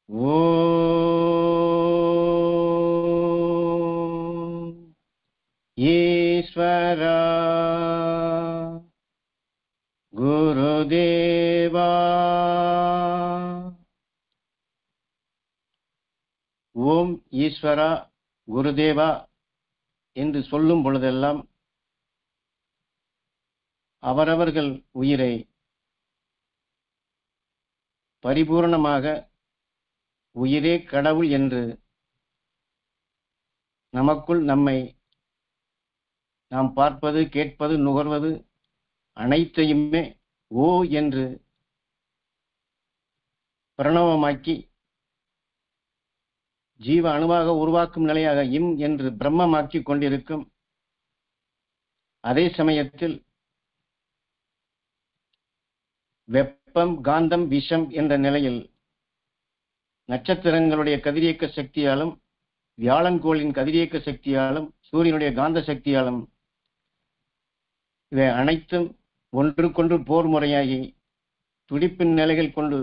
ஓம் ஈஸ்வரா குருதேவா. ஓம் ஈஸ்வரா குருதேவா என்று சொல்லும் பொழுதெல்லாம் அவரவர்கள் உயிரை பரிபூர்ணமாக உயிரே கடவுள் என்று நமக்குள் நம்மை நாம் பார்ப்பது, கேட்பது, நுகர்வது அனைத்தையுமே ஓ என்று பிரணவமாக்கி ஜீவ அணுவாக உருவாக்கும் நிலையாக இம் என்று பிரம்மமாக்கி கொண்டிருக்கும் அதே சமயத்தில் வெப்பம், காந்தம், விஷம் என்ற நிலையில் நட்சத்திரங்களுடைய கதிரியக்க சக்தியாலும், வியாழன்கோளின் கதிரியக்க சக்தியாலும், சூரியனுடைய காந்த சக்தியாலும் இவை அனைத்தும் ஒன்றுக்கொன்று போர் முறையாகி துடிப்பின் நிலைகள் கொண்டு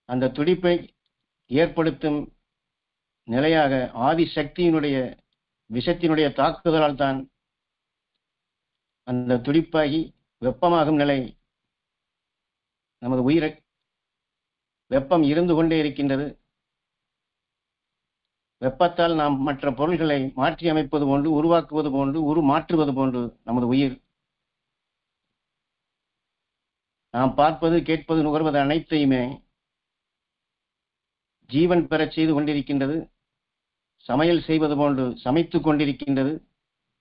அந்த துடிப்பை ஏற்படுத்தும் நிலையாக ஆதி சக்தியினுடைய விஷத்தினுடைய தாக்குதலால் தான் அந்த துடிப்பாகி வெப்பமாகும் நிலை நமது உயிரை வெப்பம் இருந்து கொண்டே இருக்கின்றது. வெப்பத்தால் நாம் மற்ற பொருள்களை மாற்றி அமைப்பது போன்று, உருவாக்குவது போன்று, உருமாற்றுவது போன்று நமது உயிர் நாம் பார்ப்பது, கேட்பது, நுகர்வது அனைத்தையுமே ஜீவன் பெறச் செய்து கொண்டிருக்கின்றது. சமையல் செய்வது போன்று சமைத்துக் கொண்டிருக்கின்றது.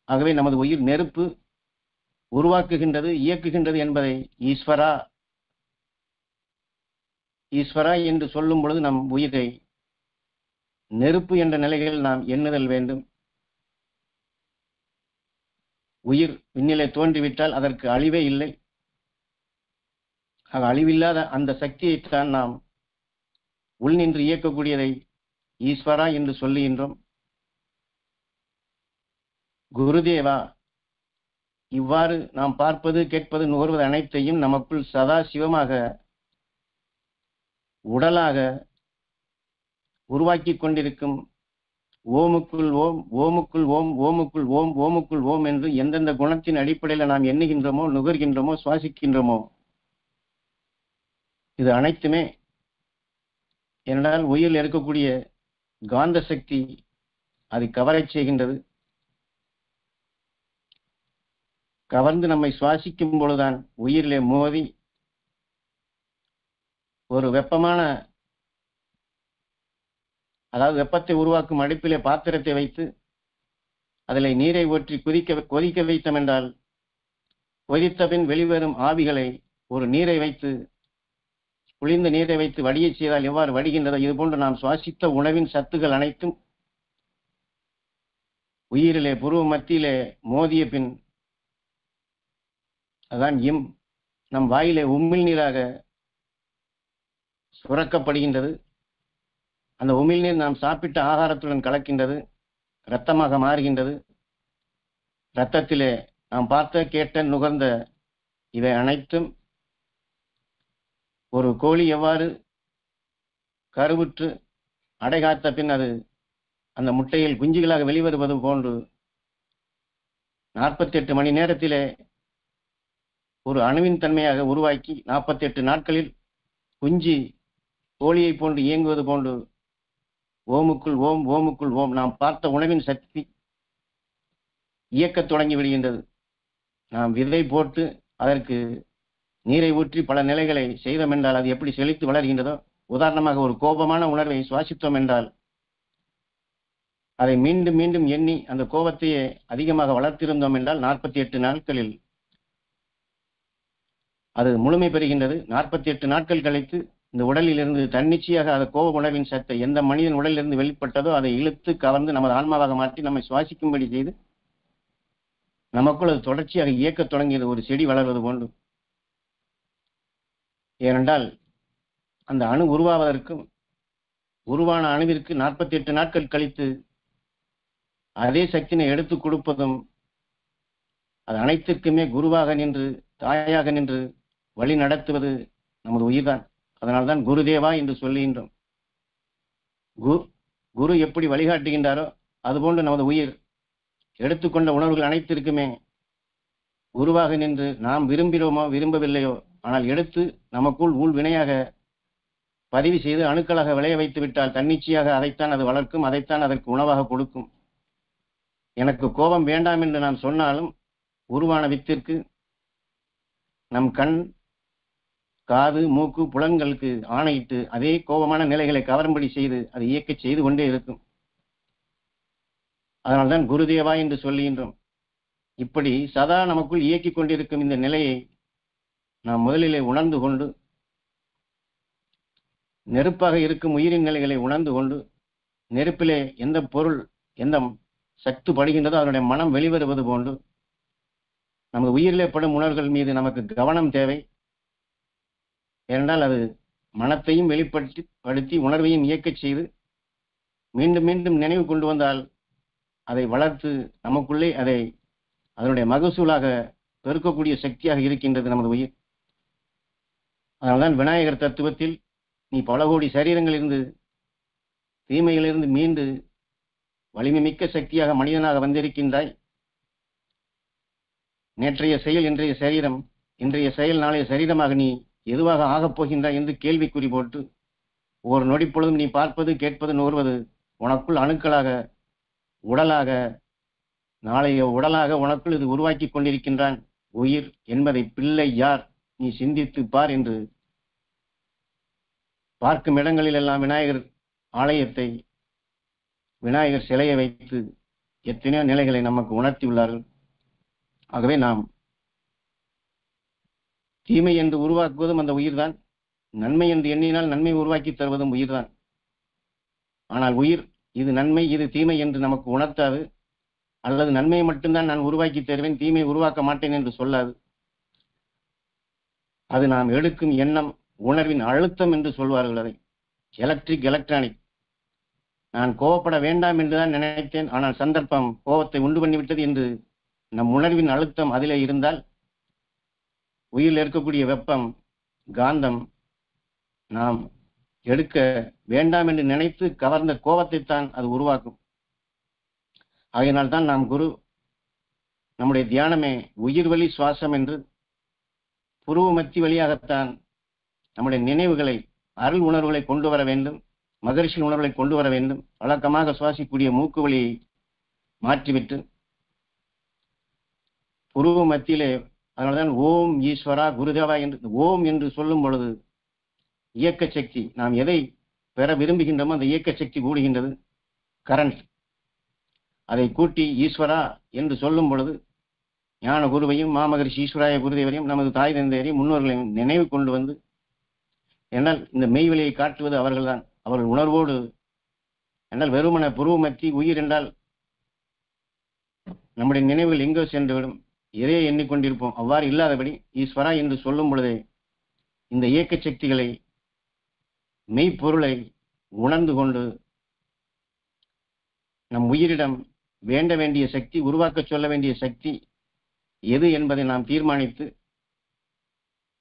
ஆகவே நமது உயிர் நெருப்பு உருவாக்குகின்றது, இயக்குகின்றது என்பதை ஈஸ்வரா ஈஸ்வரா என்று சொல்லும் பொழுது நம் உயிரை நெருப்பு என்ற நிலைகளில் நாம் எண்ணுதல் வேண்டும். உயிர் விண்ணிலே தோன்றிவிட்டால் அதற்கு அழிவே இல்லை. அழிவில்லாத அந்த சக்தியைத்தான் நாம் உள் நின்று இயக்கக்கூடியதை ஈஸ்வரா என்று சொல்லுகின்றோம். குருதேவா, இவ்வாறு நாம் பார்ப்பது, கேட்பது, நுகர்வது அனைத்தையும் நமக்குள் சதா சிவமாக உடலாக உருவாக்கி கொண்டிருக்கும் ஓமுக்குள் ஓம், ஓமுக்குள் ஓம், ஓமுக்குள் ஓம், ஓமுக்குள் ஓம் என்று எந்தெந்த குணத்தின் அடிப்படையில் நாம் எண்ணுகின்றோமோ, நுகர்கின்றோமோ, சுவாசிக்கின்றோமோ, இது அனைத்துமே என்றால் உயிரில் இருக்கக்கூடிய காந்த சக்தி அதை கவரச் செய்கின்றது. கவர்ந்து நம்மை சுவாசிக்கும் பொழுதுதான் உயிரிலே மோதி ஒரு வெப்பமான, அதாவது வெப்பத்தை உருவாக்கும் அடுப்பிலே பாத்திரத்தை வைத்து அதில் நீரை ஊற்றி கொதிக்க வைத்தோம் என்றால் கொதித்த பின் வெளிவரும் ஆவிகளை ஒரு நீரை வைத்து, குளிர்ந்த நீரை வைத்து வடியச் செய்தால் எவ்வாறு வடிகின்றதோ இதுபோன்று நாம் சுவாசித்த உணவின் சத்துக்கள் அனைத்தும் உயிரிலே புருவ மத்தியிலே மோதிய பின் அதான் இம் நம் வாயிலே உமிழ் நீராக சுரக்கப்படுகின்றது. அந்த உமிழ்நீர் நாம் சாப்பிட்ட ஆகாரத்துடன் கலக்கின்றது, இரத்தமாக மாறுகின்றது. இரத்தத்திலே நாம் பார்த்த, கேட்ட, நுகர்ந்த இவை அனைத்தும் ஒரு கோழி எவ்வாறு கருவுற்று அடைகாத்த பின் அது அந்த முட்டையில் குஞ்சுகளாக வெளிவருவது போன்று 48 மணி நேரத்திலே ஒரு அணுவின் தன்மையாக உருவாக்கி 48 நாட்களில் குஞ்சு கோழியை போன்று இயங்குவது போன்று ஓமுக்குள் ஓம், ஓமுக்குள் ஓம் நாம் பார்த்த உணவின் சக்தி இயக்கத் தொடங்கி விடுகின்றது. நாம் விதை போட்டு அதற்கு நீரை ஊற்றி பல நிலைகளை செய்தோம் என்றால் அது எப்படி செழித்து வளர்கின்றதோ, உதாரணமாக ஒரு கோபமான உணர்வை சுவாசித்தோம் என்றால் அதை மீண்டும் மீண்டும் எண்ணி அந்த கோபத்தையே அதிகமாக வளர்த்திருந்தோம் என்றால் 48 நாட்களில் அது முழுமை பெறுகின்றது. 48 நாட்கள் கழித்து இந்த உடலில் இருந்து தன்னிச்சையாக அந்த கோப உணர்வின் சத்தை எந்த மனிதன் உடலிலிருந்து வெளிப்பட்டதோ அதை இழுத்து கவர்ந்து நமது ஆன்மாவாக மாற்றி நம்மை சுவாசிக்கும்படி செய்து நமக்குள் அது தொடர்ச்சியாக இயக்கத் தொடங்கியது, ஒரு செடி வளர்வது போன்று. ஏனென்றால் அந்த அணு உருவாவதற்கும் உருவான அணுவிற்கு 48 நாட்கள் கழித்து அதே சக்தினை எடுத்துக் கொடுப்பதும் அது அனைத்திற்குமே குருவாக நின்று, தாயாக நின்று வழி நடத்துவது நமது உயிர்தான். அதனால்தான் குருதேவா என்று சொல்லுகின்றோம். குரு எப்படி வழிகாட்டுகின்றாரோ அதுபோன்று நமது உயிர் எடுத்துக்கொண்ட உணர்வுகள் அனைத்திற்குமே குருவாக நின்று நாம் விரும்பினோமோ விரும்பவில்லையோ ஆனால் எடுத்து நமக்குள் ஊழ் வினையாக பதிவு செய்து அணுக்களாக விளைய வைத்து விட்டால் தன்னிச்சையாக அதைத்தான் அது வளர்க்கும், அதைத்தான் அதற்கு உணவாக கொடுக்கும். எனக்கு கோபம் வேண்டாம் என்று நாம் சொன்னாலும் உருவான வித்திற்கு நம் கண், காது, மூக்கு, புலன்களுக்கு ஆணையிட்டு அதே கோபமான நிலைகளை கவரும்படி செய்து அதை இயக்கச் செய்து கொண்டே இருக்கும். அதனால்தான் குருதேவா என்று சொல்லுகின்றோம். இப்படி சதா நமக்குள் இயக்கிக் கொண்டிருக்கும் இந்த நிலையை நாம் முதலிலே உணர்ந்து கொண்டு, நெருப்பாக இருக்கும் உயிரின் நிலைகளை உணர்ந்து கொண்டு, நெருப்பிலே எந்த பொருள் எந்த சக்தி படுகின்றதோ அதனுடைய மனம் வெளிவருவது போன்று நமது உயிரிலே படும் உணர்வுகள் மீது நமக்கு கவனம் தேவை. ஏனென்றால் அது மனத்தையும் வெளிப்படுத்தி உணர்வையும் இயக்கச் செய்து மீண்டும் மீண்டும் நினைவு கொண்டு வந்தால் அதை வளர்த்து நமக்குள்ளே அதை அதனுடைய மகசூலாக பெருக்கக்கூடிய சக்தியாக இருக்கின்றது நமது உயிர். அதனால்தான் விநாயகர் தத்துவத்தில் நீ பல கோடி சரீரங்களிலிருந்து தீமையிலிருந்து மீண்டு வலிமை மிக்க சக்தியாக மனிதனாக வந்திருக்கின்றாய். நேற்றைய செயல் இன்றைய சரீரம், இன்றைய செயல் நாளைய சரீரமாக நீ எதுவாக ஆகப் போகின்றாய் என்று கேள்விக்குறி போட்டு ஒவ்வொரு நொடிப்பொழுதும் நீ பார்ப்பது, கேட்பது, நுகர்வது உனக்குள் அணுக்களாக, உடலாக, நாளைய உடலாக உனக்குள் இது உருவாக்கி கொண்டிருக்கின்றான். உயிர் என்பதை பிள்ளை யார் நீ சிந்தித்து பார் என்று பார்க்கும் இடங்களில் எல்லாம் விநாயகர் ஆலயத்தை, விநாயகர் சிலையை வைத்து எத்தனையோ நிலைகளை நமக்கு உணர்த்தியுள்ளார்கள். ஆகவே நாம் தீமை என்று உருவாக்குவதும் அந்த உயிர்தான், நன்மை என்று எண்ணினால் நன்மை உருவாக்கி தருவதும் உயிர்தான். ஆனால் உயிர் இது நன்மை இது தீமை என்று நமக்கு உணர்த்தாது, அல்லது நன்மையை மட்டும்தான் நான் உருவாக்கி தருவேன், தீமை உருவாக்க மாட்டேன் என்று சொல்லாது. அது நாம் எடுக்கும் எண்ணம், உணர்வின் அழுத்தம் என்று சொல்வார்கள். அதை எலக்ட்ரிக் எலக்ட்ரானிக். நான் கோபப்பட வேண்டாம் என்றுதான் நினைத்தேன், ஆனால் சந்தர்ப்பம் கோபத்தை உண்டு பண்ணிவிட்டது என்று நம் உணர்வின் அழுத்தம் அதிலே இருந்தால் உயிரில் இருக்கக்கூடிய வெப்பம், காந்தம் நாம் எடுக்க வேண்டாம் என்று நினைத்து கவர்ந்த கோபத்தை தான் அது உருவாக்கும். ஆகையினால்தான் நாம் குரு நம்முடைய தியானமே உயிர்வழி சுவாசம் என்று புருவ மத்தி வழியாகத்தான் நம்முடைய நினைவுகளை, அருள் உணர்வுகளை கொண்டு வர வேண்டும், மகரிஷி உணர்வுகளை கொண்டு வர வேண்டும். வழக்கமாக சுவாசிக்கூடிய மூக்கு வழியை மாற்றிவிட்டு புருவ மத்தியிலே, அதனால்தான் ஓம் ஈஸ்வரா குருதேவா என்று ஓம் என்று சொல்லும் பொழுது இயக்க சக்தி, நாம் எதை பெற விரும்புகின்றோமோ அந்த இயக்க சக்தி கூடுகின்றது, கரண்ட். அதை கூட்டி ஈஸ்வரா என்று சொல்லும் பொழுது ஞான குருவையும் மாமகரிஷி ஈஸ்வராய குருதேவரையும் நமது தாய் தந்தையரையும் முன்னோர்களையும் நினைவு கொண்டு வந்து, என்னால் இந்த மெய்வெளியை காட்டுவது அவர்கள்தான். அவர்கள் உணர்வோடு, என்னால் வெறுமன புருவமத்தி உயிர் என்றால் நம்முடைய நினைவுகள் எங்கோ சென்றுவிடும், எதையே எண்ணிக்கொண்டிருப்போம். அவ்வாறு இல்லாதபடி ஈஸ்வரா என்று சொல்லும் பொழுதே இந்த இயக்க சக்திகளை, மெய்ப்பொருளை உணர்ந்து கொண்டு நம் உயிரிடம் வேண்ட வேண்டிய சக்தி, உருவாக்க சொல்ல வேண்டிய சக்தி எது என்பதை நாம் தீர்மானித்து,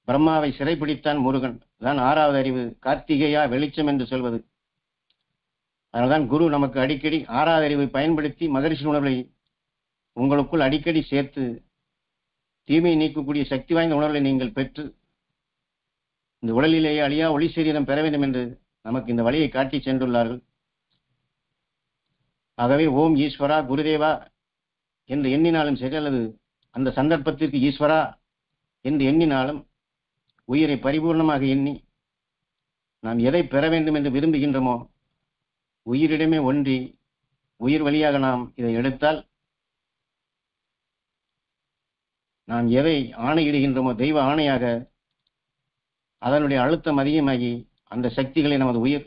பிரம்மாவை சிறைப்பிடித்தான் முருகன், தான் 6வது அறிவு, கார்த்திகேயா வெளிச்சம் என்று சொல்வது. அதனால்தான் குரு நமக்கு அடிக்கடி 6வது அறிவை பயன்படுத்தி மகரிஷி உணர்வை உங்களுக்குள் அடிக்கடி சேர்த்து தீமையை நீக்கக்கூடிய சக்தி வாய்ந்த உணர்வை நீங்கள் பெற்று இந்த உடலிலேயே அழியா ஒளி சரீரம் பெற வேண்டும் என்று நமக்கு இந்த வழியை காட்டி சென்றுள்ளார்கள். ஆகவே ஓம் ஈஸ்வரா குருதேவா என்று எண்ணினாலும் சரி, அல்லது அந்த சந்தர்ப்பத்திற்கு ஈஸ்வரா என்று எண்ணினாலும் உயிரை பரிபூர்ணமாக எண்ணி நாம் எதை பெற வேண்டும் என்று விரும்புகின்றோமோ உயிரிடமே ஒன்றி உயிர் வழியாக நாம் இதை எடுத்தால், நாம் எதை ஆணையிடுகின்றோமோ தெய்வ ஆணையாக அதனுடைய அழுத்தம் அதிகமாகி அந்த சக்திகளை நமது உயிர்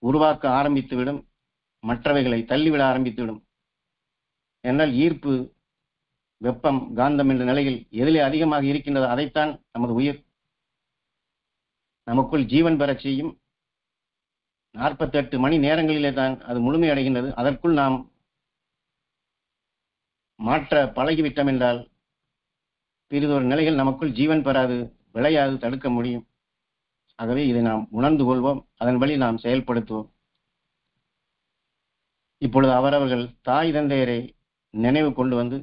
உருவாக்க ஆரம்பித்துவிடும், மற்றவைகளை தள்ளிவிட ஆரம்பித்துவிடும். என்றால் ஈர்ப்பு, வெப்பம், காந்தம் என்ற நிலையில் எதிலே அதிகமாக இருக்கின்றதோ அதைத்தான் நமது உயிர் நமக்குள் ஜீவன் பெறச் செய்யும். 48 மணி நேரங்களிலே தான் அது முழுமையடைகின்றது. அதற்குள் நாம் மாற்ற பழகிவிட்டோம் என்றால் பிறிதொரு நிலைகள் நமக்குள் ஜீவன் பெறாது, விளையாது, தடுக்க முடியும். ஆகவே இதை நாம் உணர்ந்து கொள்வோம், அதன் வழி நாம் செயல்படுத்துவோம். இப்பொழுது அவரவர்கள் தாய் தந்தையரை நினைவு கொண்டு வந்து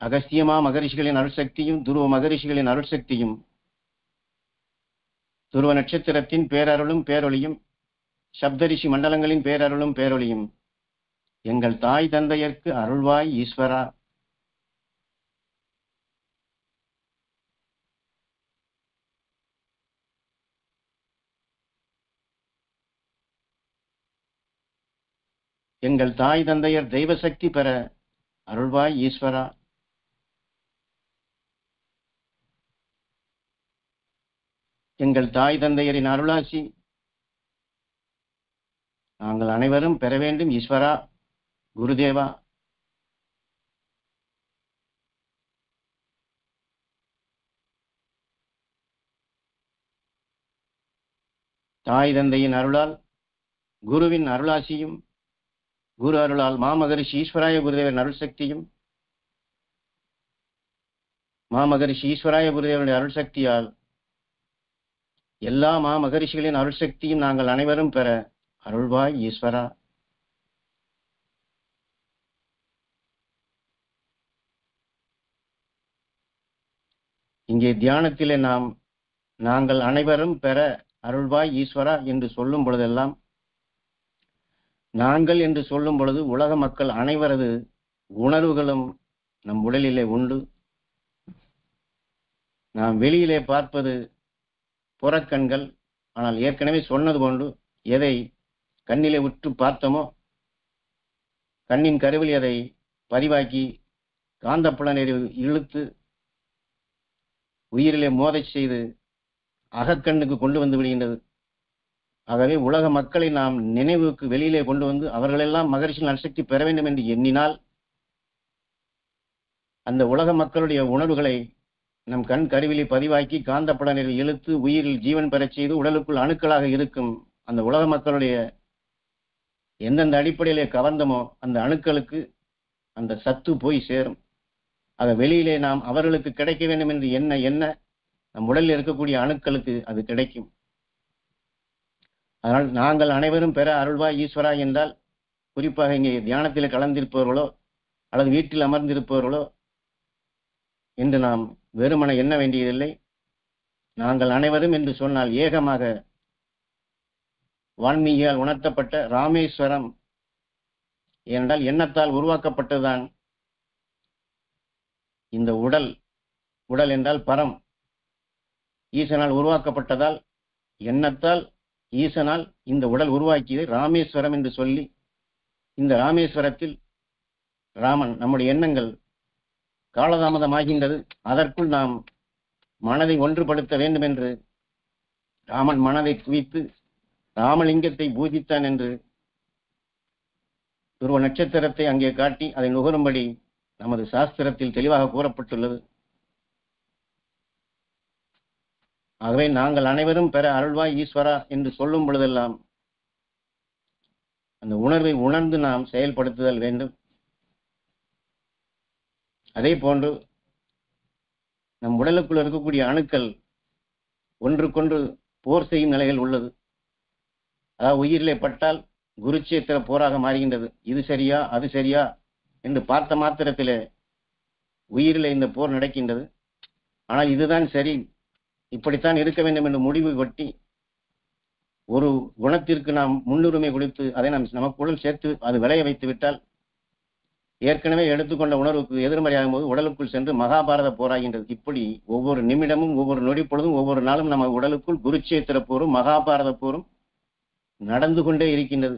அகஸ்தியமா மகரிஷிகளின் அருள்சக்தியும் துருவ மகரிஷிகளின் அருள்சக்தியும் துருவ நட்சத்திரத்தின் பேரருளும் பேரொளியும் சப்தரிஷி மண்டலங்களின் பேரருளும் பேரொளியும் எங்கள் தாய் தந்தையர்க்கு அருள்வாய் ஈஸ்வரா. எங்கள் தாய் தந்தையர் தெய்வ சக்தி பெற அருள்வாய் ஈஸ்வரா. எங்கள் தாய் தந்தையரின் அருளாசி நாங்கள் அனைவரும் பெற வேண்டும் ஈஸ்வரா. குருதேவா. தாய் தந்தையின் அருளால் குருவின் அருளாசியும் குரு அருளால் மாமகரிஷி ஈஸ்வராய குருதேவரின் அருள் சக்தியும் மாமகரிஷி ஈஸ்வராய குருதேவனுடைய அருள் சக்தியால் எல்லா மாமகரிஷிகளின் அருள் சக்தியும் நாங்கள் அனைவரும் பெற அருள்வாய் ஈஸ்வரா. இங்கே தியானத்திலே நாங்கள் அனைவரும் பெற அருள்வாய் ஈஸ்வரா என்று சொல்லும் பொழுதெல்லாம், நாங்கள் என்று சொல்லும் பொழுது உலக மக்கள் அனைவரது உணர்வுகளும் நம் உடலிலே உண்டு. நாம் வெளியிலே பார்ப்பது புறக்கண்கள். ஆனால் ஏற்கனவே சொன்னது போன்று எதை கண்ணிலே உற்று பார்த்தோமோ கண்ணின் கருவில் அதை பதிவாக்கி காந்தப்புலனை இழுத்து உயிரிலே மோதச் செய்து அகக்கண்ணுக்கு கொண்டு வந்து விடுகின்றது. ஆகவே உலக மக்களை நாம் நினைவுக்கு வெளியிலே கொண்டு வந்து அவர்களெல்லாம் மகரிஷியின் அருள்சக்தி பெற வேண்டும் என்று எண்ணினால் அந்த உலக மக்களுடைய உணர்வுகளை நம் கண் கருவிலை பதிவாக்கி காந்தப்புலனை இழுத்து உயிரில் ஜீவன் பெறச் செய்து உடலுக்குள் அணுக்களாக இருக்கும் அந்த உலக மக்களுடைய எந்தெந்த அடிப்படையிலே கவர்ந்தமோ அந்த அணுக்களுக்கு அந்த சத்து போய் சேரும். அதை வெளியிலே நாம் அவர்களுக்கு கிடைக்க வேண்டும் என்று என்ன நம் உடலில் இருக்கக்கூடிய அணுக்களுக்கு அது கிடைக்கும். அதனால் நாங்கள் அனைவரும் பெற அருள்வாய் ஈஸ்வரா என்றால், குறிப்பாக இங்கே தியானத்தில் கலந்திருப்பவர்களோ அல்லது வீட்டில் அமர்ந்திருப்பவர்களோ என்று நாம் வெறுமன எண்ண வேண்டியதில்லை. நாங்கள் அனைவரும் என்று சொன்னால் ஏகமாக வான்மீகியால் உணர்த்தப்பட்ட ராமேஸ்வரம் என்றால் எண்ணத்தால் உருவாக்கப்பட்டதுதான் இந்த உடல். உடல் என்றால் பரம், ஈசனால் உருவாக்கப்பட்டதால் எண்ணத்தால் ஈசனால் இந்த உடல் உருவாக்கியது ராமேஸ்வரம் என்று சொல்லி, இந்த ராமேஸ்வரத்தில் ராமன் நம்முடைய எண்ணங்கள் காலதாமதமாகின்றது. அதற்குள் நாம் மனதை ஒன்றுபடுத்த வேண்டும் என்று ராமன் மனதை குவித்து ராமலிங்கத்தை பூஜித்தான் என்று துருவ நட்சத்திரத்தை அங்கே காட்டி அதை நுகரும்படி நமது சாஸ்திரத்தில் தெளிவாக கூறப்பட்டுள்ளது. ஆகவே நாங்கள் அனைவரும் பெற அருள்வாய் ஈஸ்வரா என்று சொல்லும் பொழுதெல்லாம் அந்த உணர்வை உணர்ந்து நாம் செயல்படுத்துதல் வேண்டும். அதே போன்று நம் உடலுக்குள் இருக்கக்கூடிய அணுக்கள் ஒன்றுக்கொன்று போர் செய்யும் நிலைகள் உள்ளது. அதாவது உயிரிலே பட்டால் குருட்சேத்திர போராக மாறுகின்றது. இது சரியா அது சரியா என்று பார்த்த மாத்திரத்திலே உயிரிலே இந்த போர் நடக்கின்றது. ஆனால் இதுதான் சரி, இப்படித்தான் இருக்க வேண்டும் என்று முடிவு கொட்டி ஒரு குணத்திற்கு நாம் முன்னுரிமை கொடுத்து அதை நமக்குள் சேர்த்து அது விளைய வைத்து விட்டால் ஏற்கனவே எடுத்துக்கொண்ட உணர்வுக்கு எதிர்மறையாகும் போது உடலுக்குள் சென்று மகாபாரத போராகின்றது. இப்படி ஒவ்வொரு நிமிடமும் ஒவ்வொரு நொடி பொழுதும் ஒவ்வொரு நாளும் நம்ம உடலுக்குள் குருட்சேத்திர போரும் மகாபாரத போரும் நடந்து கொண்டே இருக்கின்றது.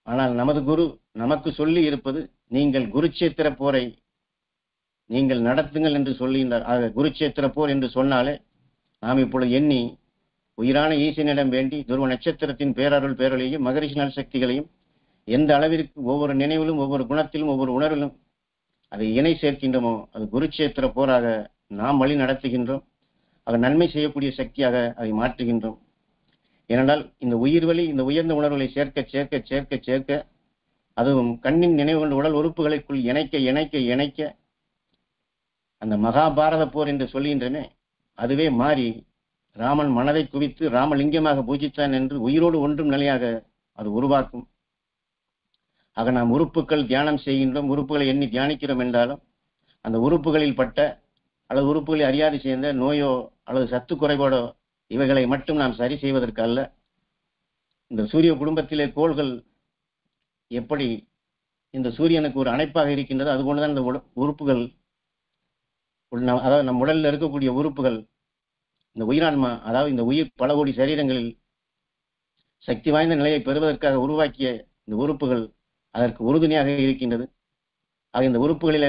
ஆனால் நமது குரு நமக்கு சொல்லி இருப்பது, நீங்கள் குருட்சேத்திர போரை நீங்கள் நடத்துங்கள் என்று சொல்லுகின்றார். ஆக குருட்சேத்திர போர் என்று சொன்னாலே நாம் இப்பொழுது எண்ணி உயிரான ஈசனிடம் வேண்டி துருவ நட்சத்திரத்தின் பேரருள் பேரொழியையும் மகரிஷி நல் சக்திகளையும் எந்த அளவிற்கு ஒவ்வொரு நினைவிலும் ஒவ்வொரு குணத்திலும் ஒவ்வொரு உணர்விலும் அதை இணை சேர்க்கின்றோமோ அது குருட்சேத்திர போராக நாம் வழி நடத்துகின்றோம். அது நன்மை செய்யக்கூடிய சக்தியாக அதை மாற்றுகின்றோம். ஏனென்றால் இந்த உயிர் வழி இந்த உயர்ந்த உணர்வுகளை சேர்க்க சேர்க்க சேர்க்க சேர்க்க அதுவும் கண்ணின் நினைவு கொண்ட உடல் உறுப்புகளுக்குள் இணைக்க இணைக்க இணைக்க அந்த மகாபாரத போர் என்று சொல்கின்றனே அதுவே மாறி ராமன் மனதை குவித்து ராமலிங்கமாக பூஜித்தான் என்று உயிரோடு ஒன்றும் நிலையாக அது உருவாக்கும். ஆக நாம் உறுப்புகள் தியானம் செய்கின்றோம், உறுப்புகளை எண்ணி தியானிக்கிறோம் என்றாலும் அந்த உறுப்புகளில் பட்ட அல்லது உறுப்புகளை அறியாது சேர்ந்த நோயோ அல்லது சத்து குறைபாடோ இவைகளை மட்டும் நாம் சரி செய்வதற்கு அல்ல. இந்த சூரிய குடும்பத்திலே கோள்கள் எப்படி இந்த சூரியனுக்கு ஒரு அணைப்பாக இருக்கின்றது, அதுபோன்றுதான் இந்த உறுப்புகள், அதாவது நம் உடலில் இருக்கக்கூடிய உறுப்புகள், இந்த உயிரான்மா, அதாவது இந்த உயிர் பல கோடி சரீரங்களில் சக்தி வாய்ந்த நிலையை பெறுவதற்காக உருவாக்கிய இந்த உறுப்புகள் அதற்கு உறுதுணையாக இருக்கின்றது. ஆக இந்த உறுப்புகளிலே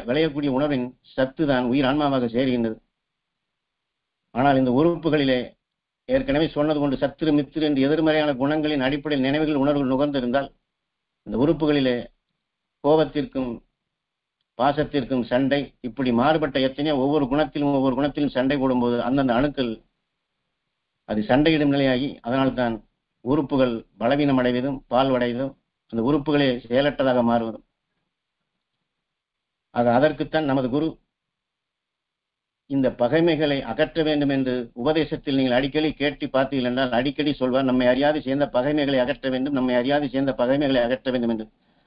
விளையக்கூடிய உணர்வின் சத்து தான் உயிர் ஆன்மாவாக சேர்கின்றது. ஆனால் இந்த உறுப்புகளிலே ஏற்கனவே சொன்னது கொண்டு சத்துரு மித்திரு என்று எதிர்மறையான குணங்களின் அடிப்படையில் நினைவுகள் உணர்வுகள் நுகர்ந்திருந்தால் இந்த உறுப்புகளிலே கோபத்திற்கும் பாசத்திற்கும் சண்டை, இப்படி மாறுபட்ட எத்தனையோ ஒவ்வொரு குணத்திலும் சண்டை போடும்போது அந்தந்த அணுக்கள் அது சண்டையிடும் நிலையாகி அதனால்தான் உறுப்புகள் பலவீனம் அடைவதும் பால்வடைவதும் அந்த உறுப்புகளே செயலற்றதாக மாறுவதும். ஆக அதற்குத்தான் நமது குரு இந்த பகைமைகளை அகற்ற வேண்டும் என்று உபதேசத்தில் நீங்கள் அடிக்கடி கேட்டு பார்த்தீர்கள் என்றால் அடிக்கடி சொல்வார், நம்மை அறியாது சேர்ந்த பகைமைகளை அகற்ற வேண்டும், நம்மை அறியாது சேர்ந்த பகைமைகளை அகற்ற வேண்டும் என்று.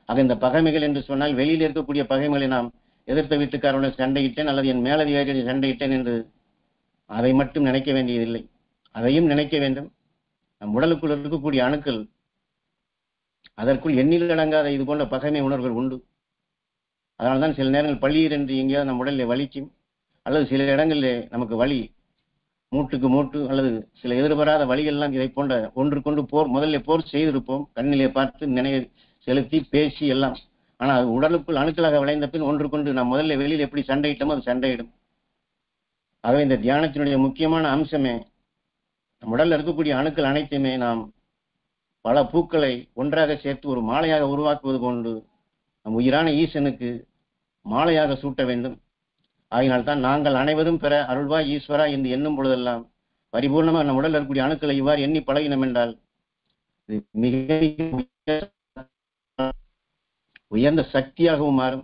ஆக இந்த பகைமைகள் என்று சொன்னால் வெளியில் இருக்கக்கூடிய பகைமைகளை நாம் எதிர்த்த வீட்டுக்காரனுடன் சண்டையிட்டேன் அல்லது என் மேலதிகாரியை சண்டையிட்டேன் என்று அதை மட்டும் நினைக்க வேண்டியதில்லை. அதையும் நினைக்க வேண்டும். நம் உடலுக்குள் இருக்கக்கூடிய அணுக்கள், அதற்குள் எண்ணில் அடங்காத இது போன்ற பகைமை உணர்வுகள் உண்டு. அதனால்தான் சில நேரங்கள் பள்ளீர் என்று எங்கேயாவது நம் உடலில் வலிக்கும், அல்லது சில இடங்களிலே நமக்கு வலி, மூட்டுக்கு மூட்டு அல்லது சில எதிர்பாராத வழிகள்லாம் இதை போன்ற ஒன்றுக்கொண்டு முதல்ல போர் செய்திருப்போம், கண்ணிலே பார்த்து நினைவு செலுத்தி பேசி எல்லாம். ஆனால் அது உடலுக்குள் அணுக்களாக விளைந்த பின் ஒன்றுக்கொண்டு நாம் முதல்ல வெளியில் எப்படி சண்டையிட்டோமோ அது சண்டையிடும். ஆகவே இந்த தியானத்தினுடைய முக்கியமான அம்சமே நம் உடலில் இருக்கக்கூடிய அணுக்கள் அனைத்துமே நாம் பல பூக்களை ஒன்றாக சேர்த்து ஒரு மாலையாக உருவாக்குவது கொண்டு நம் உயிரான ஈசனுக்கு மாலையாக சூட்ட வேண்டும். ஆகினால்தான் நாங்கள் அனைவரும் பெற அருள்வாய் ஈஸ்வரா என்று எண்ணும் பொழுதெல்லாம் பரிபூர்ணமாக நம் உடலில் இருக்கக்கூடிய அணுக்களை இவ்வாறு எண்ணி பழகினோம் என்றால் இது மிக உயர்ந்த சக்தியாகவும் மாறும்.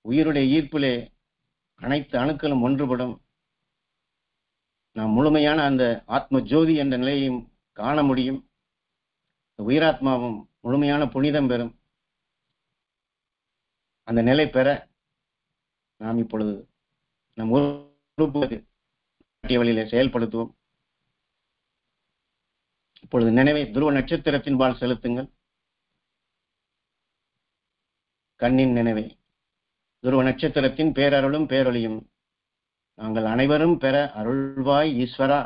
உயிருடைய ஈர்ப்பிலே அனைத்து அணுக்களும் ஒன்றுபடும். நாம் முழுமையான அந்த ஆத்ம ஜோதி என்ற நிலையையும் காண முடியும். உயிராத்மாவும் முழுமையான புனிதம் பெறும். அந்த நிலை பெற நாம் இப்பொழுது நம் உறுப்பு வழியிலே செயல்படுத்துவோம். இப்பொழுது நினைவை துருவ நட்சத்திரத்தின்பால் செலுத்துங்கள். கண்ணின் நினைவை துருவ நட்சத்திரத்தின் பேரருளும் பேரொளியும் நாங்கள் அனைவரும் பெற அருள்வாய் ஈஸ்வரா.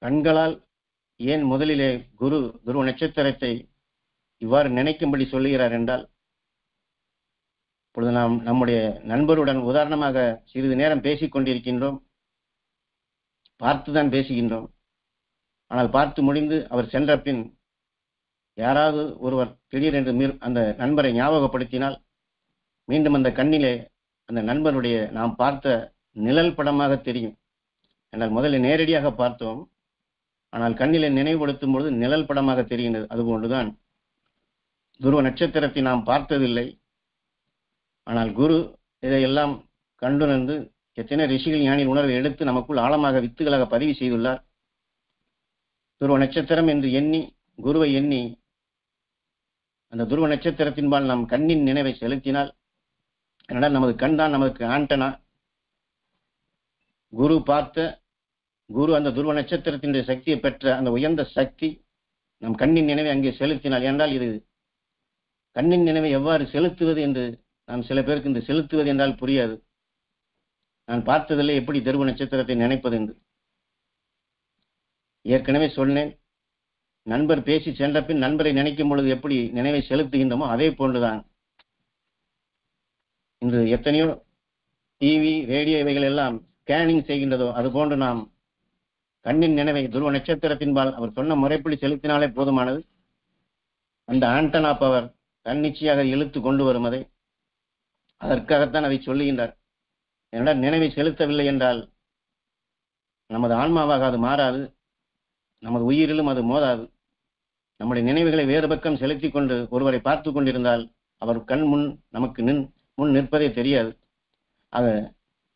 கண்களால் ஏன் முதலிலே குரு துருவ நட்சத்திரத்தை இவ்வாறு நினைக்கும்படி சொல்லுகிறார் என்றால், இப்பொழுது நாம் நம்முடைய நண்பருடன் உதாரணமாக சிறிது நேரம் பேசிக் கொண்டிருக்கின்றோம், பார்த்துதான் பேசுகின்றோம். ஆனால் பார்த்து முடிந்து அவர் சென்ற பின் யாராவது ஒருவர் திடீரென்று அந்த நண்பரை ஞாபகப்படுத்தினால் மீண்டும் அந்த கண்ணிலே அந்த நண்பருடைய நாம் பார்த்த நிழல் படமாக தெரியும். என்றால் முதலில் நேரடியாக பார்த்தோம், ஆனால் கண்ணிலே நினைவுபடுத்தும் பொழுது நிழல் படமாக தெரிகின்றது. அதுபோன்றுதான் துருவ நட்சத்திரத்தை நாம் பார்த்ததில்லை, ஆனால் குரு இதையெல்லாம் கண்டுணர்ந்து எத்தனை ரிஷிகள் ஞானியின் உணர்வை எடுத்து நமக்குள் ஆழமாக வித்துகளாக பதிவு செய்துள்ளார். துருவ நட்சத்திரம் என்று எண்ணி குருவை எண்ணி அந்த துருவ நட்சத்திரத்தின்பால் நாம் கண்ணின் நினைவை செலுத்தினால், அதனால் நமது கண் தான் நமக்கு ஆண்டனா. குரு அந்த துருவ நட்சத்திரத்தினுடைய சக்தியை பெற்ற அந்த உயர்ந்த சக்தி நம் கண்ணின் நினைவை அங்கே செலுத்தினால், என்றால் இது கண்ணின் நினைவை எவ்வாறு செலுத்துவது என்று நாம் சில பேருக்கு இந்த செலுத்துவது என்றால் புரியாது. நான் பார்த்ததில்லை எப்படி துருவ நட்சத்திரத்தை நினைப்பது என்று. ஏற்கனவே சொன்னேன், நண்பர் பேசி சென்ற பின் நண்பரை நினைக்கும் பொழுது எப்படி நினைவை செலுத்துகின்றோமோ அதே போன்றுதான் இன்று எத்தனையோ டிவி ரேடியோ இவைகள் எல்லாம் ஸ்கேனிங் செய்கின்றதோ அதுபோன்று நாம் கண்ணின் நினைவை துருவ நட்சத்திரத்தின்பால் அவர் சொன்ன முறைப்படி செலுத்தினாலே போதுமானது. அந்த ஆண்டனா பவர் தன்னிச்சையாக இழுத்து கொண்டு வரும். அதற்காகத்தான் அதை சொல்லுகின்றார். என்னடா நினைவை செலுத்தவில்லை என்றால் நமது ஆன்மாவாக அது மாறாது, நமது உயிரிலும் அது மோதாது. நம்முடைய நினைவுகளை வேறு பக்கம் செலுத்தி கொண்டு ஒருவரை பார்த்து கொண்டிருந்தால் அவர் கண் முன் நமக்கு முன் நிற்பதே தெரியாது. ஆக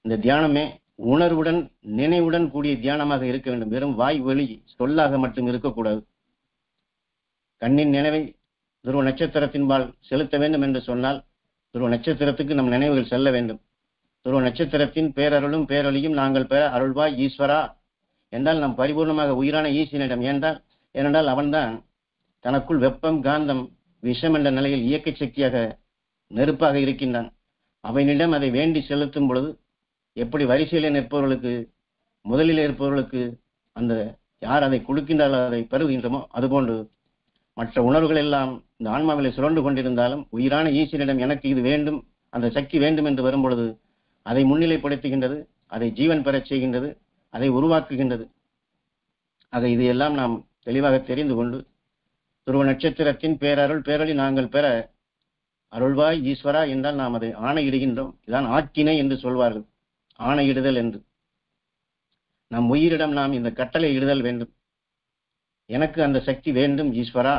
இந்த தியானமே உணர்வுடன் நினைவுடன் கூடிய தியானமாக இருக்க வேண்டும். வெறும் வாய் வழி சொல்லாக மட்டும் இருக்கக்கூடாது. கண்ணின் நினைவை துருவ நட்சத்திரத்தின்பால் செலுத்த வேண்டும் என்று சொன்னால் துருவ நட்சத்திரத்துக்கு நம் நினைவுகள் செல்ல வேண்டும். துருவ நட்சத்திரத்தின் பேரருளும் பேரொழியும் நாங்கள் பெற அருள்வாய் ஈஸ்வரா என்றால் நாம் பரிபூர்ணமாக உயிரான ஈசனிடம் ஏனென்றால் அவன்தான் தனக்குள் வெப்பம், காந்தம், விஷம் என்ற நிலையில் இயக்க சக்தியாக நெருப்பாக இருக்கின்றான். அவனிடம் அதை வேண்டி செலுத்தும் பொழுது எப்படி வரிசையில் நிற்பவர்களுக்கு முதலில் இருப்பவர்களுக்கு அந்த யார் அதை கொடுக்கின்றார்களோ அதை பெறுகின்றமோ அதுபோன்று மற்ற உணர்வுகள் எல்லாம் இந்த ஆன்மாவிலே சுழன்று கொண்டிருந்தாலும் உயிரான ஈசனிடம் எனக்கு இது வேண்டும், அந்த சக்தி வேண்டும் என்று வரும்பொழுது அதை முன்னிலைப்படுத்துகின்றது, அதை ஜீவன் பெறச் செய்கின்றது, அதை உருவாக்குகின்றது. ஆக இதையெல்லாம் நாம் தெளிவாக தெரிந்து கொண்டு துருவ நட்சத்திரத்தின் பேரருள் பேரொழி நாங்கள் பெற அருள்வாய் ஈஸ்வரா என்றால் நாம் அதை ஆணையிடுகின்றோம். இதான் ஆக்கினை என்று சொல்வார்கள், ஆணையிடுதல் என்று. நம் உயிரிடம் நாம் இந்த கட்டளை இடுதல் வேண்டும். எனக்கு அந்த சக்தி வேண்டும் ஈஸ்வரா.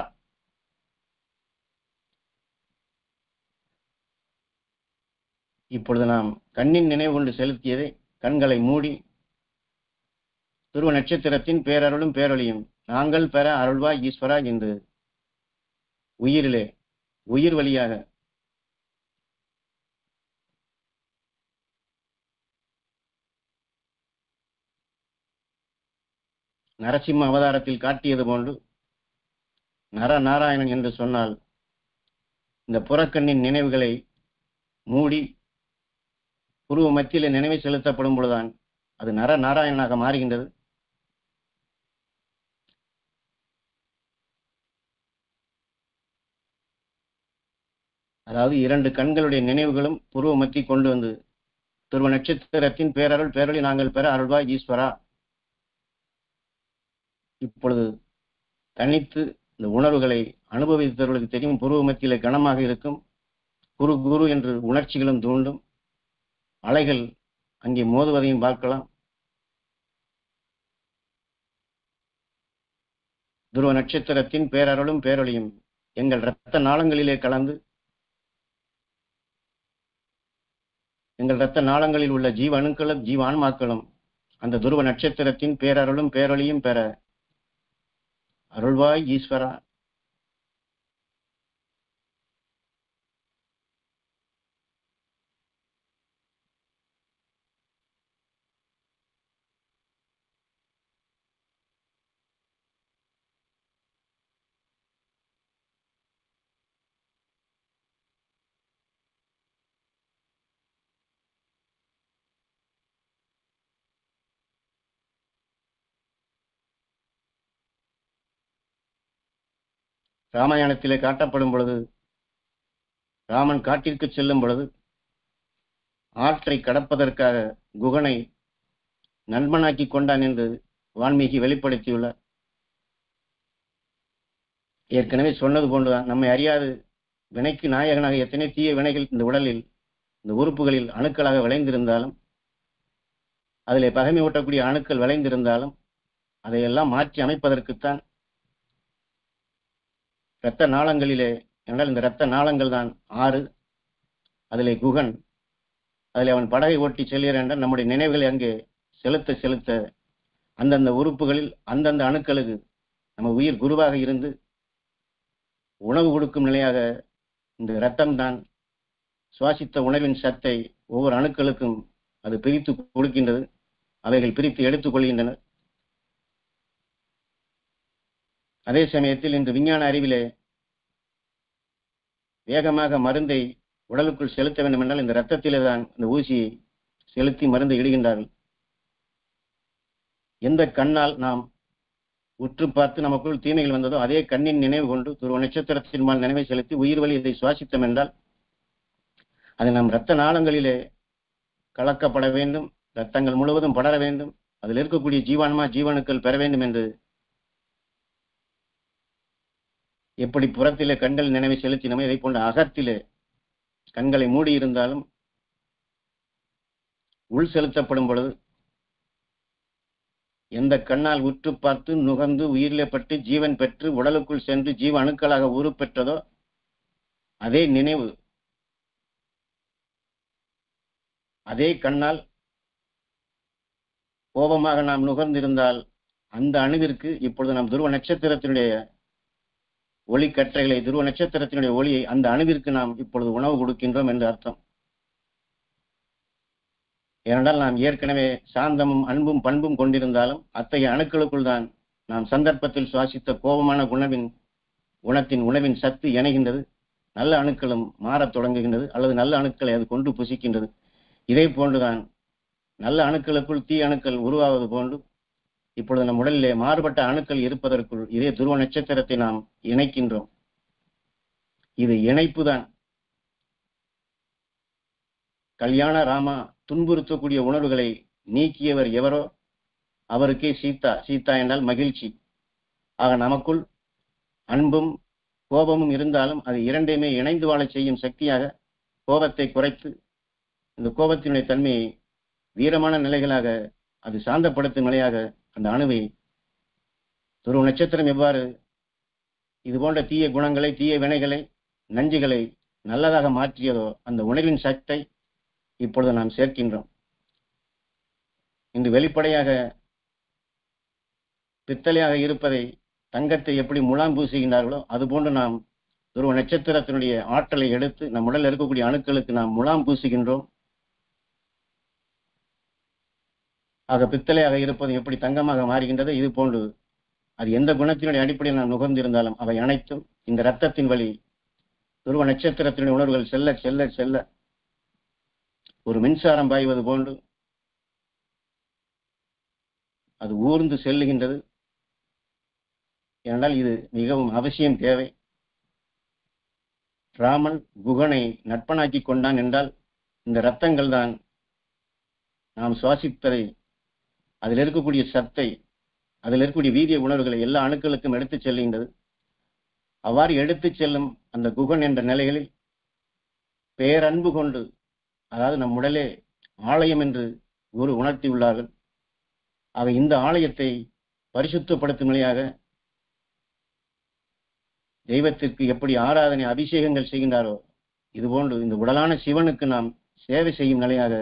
இப்பொழுது நாம் கண்ணின் நினைவு கொண்டு செலுத்தியதை கண்களை மூடி துருவ நட்சத்திரத்தின் பேரருளும் பேரொழியும் நாங்கள் பெற அருள்வாய் ஈஸ்வரா என்று உயிரிலே உயிர் வழியாக நரசிம்ம அவதாரத்தில் காட்டியது போன்று நரநாராயணன் என்று சொன்னால் இந்த புறக்கண்ணின் நினைவுகளை மூடி புருவ மத்தியிலே நினைவை செலுத்தப்படும் பொழுதுதான் அது நரநாராயணனாக மாறுகின்றது. அதாவது இரண்டு கண்களுடைய நினைவுகளும் புருவ மத்தி கொண்டு வந்து துருவ நட்சத்திரத்தின் பேரருள் பேரொழி நாங்கள் பெற அருள்வாய் ஈஸ்வரா. இப்பொழுது தனித்து இந்த உணர்வுகளை அனுபவித்தவர்களுக்கு தெரியும். புருவ மத்தியிலே கனமாக இருக்கும், குரு குரு என்று உணர்ச்சிகளும் தூண்டும், அலைகள் அங்கே மோதுவதையும் பார்க்கலாம். துருவ நட்சத்திரத்தின் பேரருளும் பேரொழியும் எங்கள் இரத்த நாளங்களிலே கலந்து எங்கள் இரத்த நாளங்களில் உள்ள ஜீவ அணுக்களும் ஜீவ ஆன்மாக்களும் அந்த துருவ நட்சத்திரத்தின் பேரருளும் பேரொழியும் பெற அருள்வாய் ஈஸ்வரா. ராமாயணத்திலே காட்டப்படும் பொழுது ராமன் காட்டிற்கு செல்லும் பொழுது ஆற்றை கடப்பதற்காக குகனை நண்பனாக்கி கொண்டான் என்று வால்மீகி வெளிப்படுத்தியுள்ளார். ஏற்கனவே சொன்னது போன்றுதான் நம்மை அறியாது வினைக்கு நாயகனாக எத்தனை தீய வினைகள் இந்த உடலில் இந்த உறுப்புகளில் அணுக்களாக விளைந்திருந்தாலும் அதிலே பகைமை ஊட்டக்கூடிய அணுக்கள் விளைந்திருந்தாலும் அதையெல்லாம் மாற்றி அமைப்பதற்குத்தான் இரத்த நாளங்களிலே, என்றால் இந்த இரத்த நாளங்கள் தான் 6. அதிலே குகன், அதில் அவன் படகை ஓட்டி செல்கிறான் என்றால் நம்முடைய நினைவுகளை அங்கே செலுத்த செலுத்த அந்தந்த உறுப்புகளில் அந்தந்த அணுக்களுக்கு நம்ம உயிர் குருவாக இருந்து உணவு கொடுக்கும் நிலையாக இந்த இரத்தம் தான் சுவாசித்த உணவின் சத்தை ஒவ்வொரு அணுக்களுக்கும் அது பிரித்து கொடுக்கின்றது. அவைகள் பிரித்து எடுத்துக் கொள்கின்றன. அதே சமயத்தில் இன்று விஞ்ஞான அறிவிலே வேகமாக மருந்தை உடலுக்குள் செலுத்த வேண்டும் என்றால் இந்த இரத்தத்திலே தான் இந்த ஊசியை செலுத்தி மருந்தை இடுகின்றார்கள். எந்த கண்ணால் நாம் உற்று பார்த்து நமக்குள் தீமைகள் வந்ததோ அதே கண்ணின் நினைவு கொண்டு துருவ நட்சத்திரத்தின் மேல் நினைவை செலுத்தி உயிர் வழி இதை சுவாசித்தோம் என்றால் அது நம் இரத்த நாளங்களிலே கலக்கப்பட வேண்டும், இரத்தங்கள் முழுவதும் படர வேண்டும், அதில் இருக்கக்கூடிய ஜீவான்மா ஜீவனுக்கள் பெற வேண்டும் என்று எப்படி புறத்திலே கண்கள் நினைவை செலுத்தினோமோ இதை போன்ற அகத்திலே கண்களை மூடி இருந்தாலும் உள் செலுத்தப்படும் பொழுது எந்த கண்ணால் உற்று பார்த்து நுகர்ந்து உயிரிலே பட்டு ஜீவன் பெற்று உடலுக்குள் சென்று ஜீவ அணுக்களாக உருப்பெற்றதோ அதே நினைவு, அதே கண்ணால் கோபமாக நாம் நுகர்ந்திருந்தால் அந்த அணுவிற்கு இப்பொழுது நாம் துருவ நட்சத்திரத்தினுடைய ஒளிக்கற்றைகளை, துருவ நட்சத்திரத்தினுடைய ஒளியை அந்த அணுவிற்கு நாம் இப்பொழுது உணவு கொடுக்கின்றோம் என்று அர்த்தம். ஏனென்றால் நாம் ஏற்கனவே சாந்தமும் அன்பும் பண்பும் கொண்டிருந்தாலும் அத்தகைய அணுக்களுக்குள் தான் நாம் சந்தர்ப்பத்தில் சுவாசித்த கோபமான குணத்தின் உணவின் சத்து இணைகின்றது. நல்ல அணுக்களும் மாறத் தொடங்குகின்றது, அல்லது நல்ல அணுக்களை அது கொண்டு புசிக்கின்றது. இதே போன்றுதான் நல்ல அணுக்களுக்குள் தீ அணுக்கள் உருவாவது போன்று இப்பொழுது நம் உடலிலே மாறுபட்ட அணுக்கள் இருப்பதற்குள் இதே துருவ நட்சத்திரத்தை நாம் இணைக்கின்றோம். இது இணைப்பு தான். கல்யாண ராமா துன்புறுத்தக்கூடிய உணர்வுகளை நீக்கியவர் எவரோ அவருக்கே சீதா. சீதா என்றால் மகிழ்ச்சி. ஆக நமக்குள் அன்பும் கோபமும் இருந்தாலும் அது இரண்டையுமே இணைந்து வாழ செய்யும் சக்தியாக கோபத்தை குறைத்து இந்த கோபத்தினுடைய தன்மையை வீரமான நிலைகளாக அது சாந்தப்படுத்தும் நிலையாக அந்த அணுவை துருவ நட்சத்திரம் எவ்வாறு இது போன்ற தீய குணங்களை, தீய வினைகளை, நஞ்சுகளை நல்லதாக மாற்றியதோ அந்த உணர்வின் சக்தை இப்பொழுது நாம் சேர்க்கின்றோம். இன்று வெளிப்படையாக பித்தளையாக இருப்பதை தங்கத்தை எப்படி முலாம் பூசுகின்றார்களோ அதுபோன்று நாம் துருவ நட்சத்திரத்தினுடைய ஆற்றலை எடுத்து நம் உடலில் இருக்கக்கூடிய அணுக்களுக்கு நாம் முலாம் பூசுகின்றோம். ஆக பித்தளையாக இருப்பது எப்படி தங்கமாக மாறுகின்றது, இது போன்று அது எந்த குணத்தினுடைய அடிப்படையில் நாம் நுகர்ந்திருந்தாலும் அவை அனைத்தும் இந்த இரத்தத்தின் வழி துருவ நட்சத்திரத்தினுடைய உணர்வுகள் செல்ல செல்ல செல்ல ஒரு மின்சாரம் பாய்வது போன்று அது ஊர்ந்து செல்லுகின்றது. ஏனென்றால் இது மிகவும் அவசியம், தேவை. ராமன் குகனை நட்பனாக்கி கொண்டான் என்றால் இந்த இரத்தங்கள் தான் நாம் சுவாசிப்பதை, அதில் இருக்கக்கூடிய சத்தை, அதில் இருக்கக்கூடிய வீரிய உணர்வுகளை எல்லா அணுக்களுக்கும் எடுத்துச் செல்கின்றது. அவ்வாறு எடுத்துச் செல்லும் அந்த குகன் என்ற நிலைகளில் பேரன்பு கொண்டு, அதாவது நம் உடலே ஆலயம் என்று குரு உணர்த்தியுள்ளார்கள். ஆக இந்த ஆலயத்தை பரிசுத்தப்படுத்தும் நிலையாக தெய்வத்திற்கு எப்படி ஆராதனை அபிஷேகங்கள் செய்கின்றாரோ இதுபோன்று இந்த உடலான சிவனுக்கு நாம் சேவை செய்யும் நிலையாக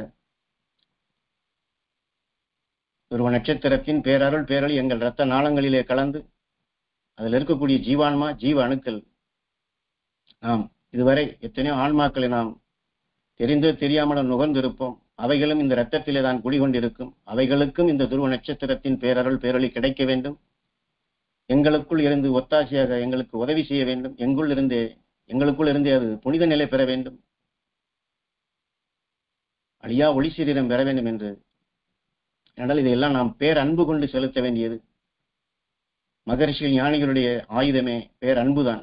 துருவ நட்சத்திரத்தின் பேரருள் பேரொளி எங்கள் இரத்த நாளங்களிலே கலந்து அதில் இருக்கக்கூடிய ஜீவான்மா, ஜீவ அணுக்கள், நாம் இதுவரை எத்தனையோ ஆன்மாக்களை நாம் தெரிந்தோ தெரியாமல் நுகர்ந்திருப்போம். அவைகளும் இந்த இரத்தத்திலே தான் குடிகொண்டிருக்கும். அவைகளுக்கும் இந்த துருவ நட்சத்திரத்தின் பேரருள் பேரொளி கிடைக்க வேண்டும். எங்களுக்குள் இருந்து ஒத்தாசையாக எங்களுக்கு உதவி செய்ய வேண்டும். எங்களுக்குள் இருந்தே அது புனித நிலை பெற வேண்டும், அழியா ஒளி சீரிடம் பெற வேண்டும் என்று. என்றால் இதையெல்லாம் நாம் பேரன்பு கொண்டு செலுத்த வேண்டியது. மகரிஷிகள் ஞானிகளுடைய ஆயுதமே பேரன்புதான்.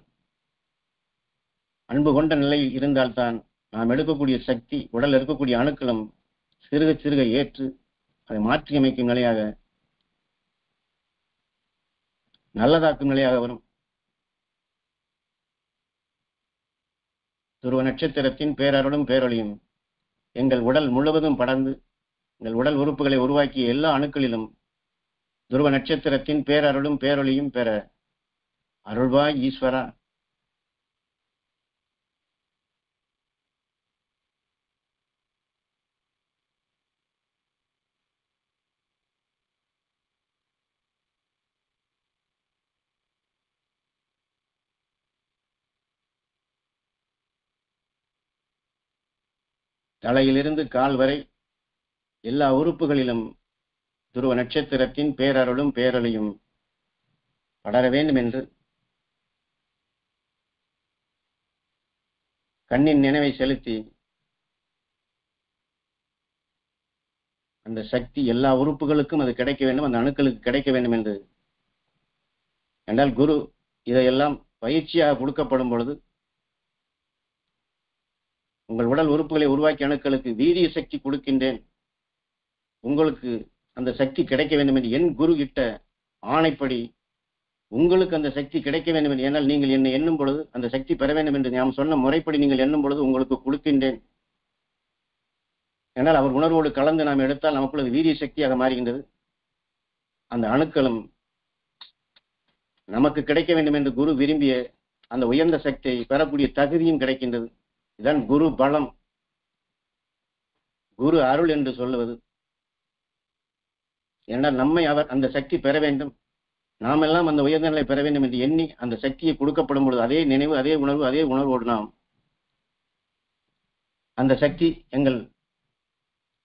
அன்பு கொண்ட நிலையில் இருந்தால்தான் நாம் எடுக்கக்கூடிய சக்தி, உடல் இருக்கக்கூடிய அணுக்களும் சிறுக சிறுக ஏற்று அதை மாற்றி அமைக்கும் நிலையாக, நல்லதாக்கும் நிலையாக வரும். துருவ நட்சத்திரத்தின் பேரருளும் பேரொளியும் எங்கள் உடல் முழுவதும் படர்ந்து எங்கள் உடல் உறுப்புகளை உருவாக்கிய எல்லா அணுக்களிலும் துருவ நட்சத்திரத்தின் பேரருளும் பேரொளியும் பெற அருள்வாய் ஈஸ்வரா. தலையிலிருந்து கால் வரை எல்லா உறுப்புகளிலும் துருவ நட்சத்திரத்தின் பேரருளும் பேரொளியும் படர வேண்டும் என்று கண்ணின் நினைவை செலுத்தி அந்த சக்தி எல்லா உறுப்புகளுக்கும் அது கிடைக்க வேண்டும், அந்த அணுக்களுக்கு கிடைக்க வேண்டும் என்று. என்றால் குரு இதையெல்லாம் பயிற்சியாக கொடுக்கப்படும் பொழுது உங்கள் உடல் உறுப்புகளை உருவாக்கிய அணுக்களுக்கு வீரிய சக்தி கொடுக்கின்றேன், உங்களுக்கு அந்த சக்தி கிடைக்க வேண்டும் என்று என் குரு இட்ட ஆணைப்படி உங்களுக்கு அந்த சக்தி கிடைக்க வேண்டும் என்று. ஏனால் நீங்கள் என்னை எண்ணும் பொழுது அந்த சக்தி பெற வேண்டும் என்று நாம் சொன்ன முறைப்படி நீங்கள் எண்ணும் பொழுது உங்களுக்கு கொடுக்கின்றேன். ஏனால் அவர் உணர்வோடு கலந்து நாம் எடுத்தால் நமக்குள்ள வீரிய சக்தியாக மாறுகின்றது. அந்த அணுக்களும் நமக்கு கிடைக்க வேண்டும் என்று குரு விரும்பிய அந்த உயர்ந்த சக்தியை பெறக்கூடிய தகுதியும் கிடைக்கின்றது. இதுதான் குரு பலம், குரு அருள் என்று சொல்லுவது. ஏனால் நம்மை அவர் அந்த சக்தி பெற வேண்டும், நாமெல்லாம் அந்த உயர்ந்த நிலை பெற வேண்டும் என்று எண்ணி அந்த சக்தியை கொடுக்கப்படும் பொழுது அதே நினைவு, அதே உணர்வு, அதே உணர்வோடு நாம் அந்த சக்தி எங்கள்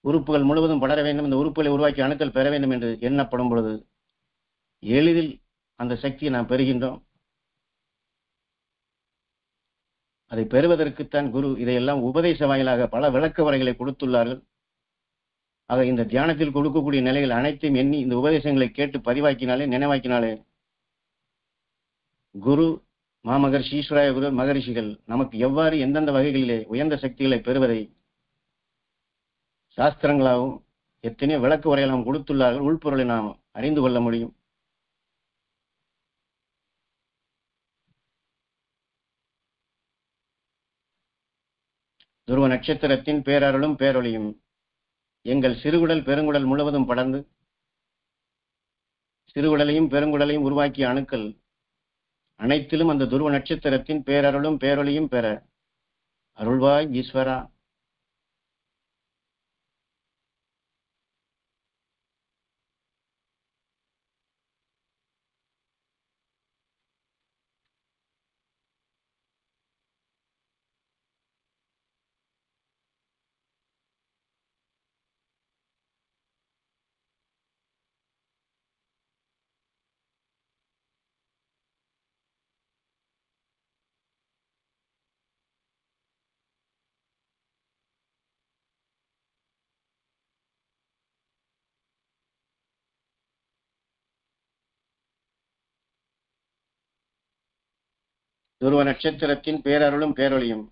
உறுப்புகள் முழுவதும் படர வேண்டும், இந்த உறுப்புகளை உருவாக்கி அணுக்கள் பெற வேண்டும் என்று எண்ணப்படும் பொழுது எளிதில் அந்த சக்தியை நாம் பெறுகின்றோம். அதை பெறுவதற்குத்தான் குரு இதையெல்லாம் உபதேச வாயிலாக பல விளக்க உரைகளை கொடுத்துள்ளார்கள். ஆக இந்த தியானத்தில் கொடுக்கக்கூடிய நிலைகள் அனைத்தையும் எண்ணி இந்த உபதேசங்களை கேட்டு பதிவாக்கினாலே, நினைவாக்கினாலே குரு மாமகர்ஷி, ஈஸ்வராய குரு மகரிஷிகள் நமக்கு எவ்வாறு எந்தெந்த வகைகளிலே உயர்ந்த சக்திகளை பெறுவதை சாஸ்திரங்களாகவும் எத்தனையோ விளக்க உரையெல்லாம் கொடுத்துள்ளார்கள். உள்பொருளை நாம் அறிந்து கொள்ள முடியும். துருவ நட்சத்திரத்தின் பேரருளும் பேரொளியும் எங்கள் சிறுகுடல் பெருங்குடல் முழுவதும் படர்ந்து சிறுகுடலையும் பெருங்குடலையும் உருவாக்கிய அணுக்கள் அனைத்திலும் அந்த துருவ நட்சத்திரத்தின் பேரருளும் பேரொளியும் பெற அருள்வாய் ஈஸ்வரா. துருவ நட்சத்திரத்தின் பேரருளும் பேரொளியும்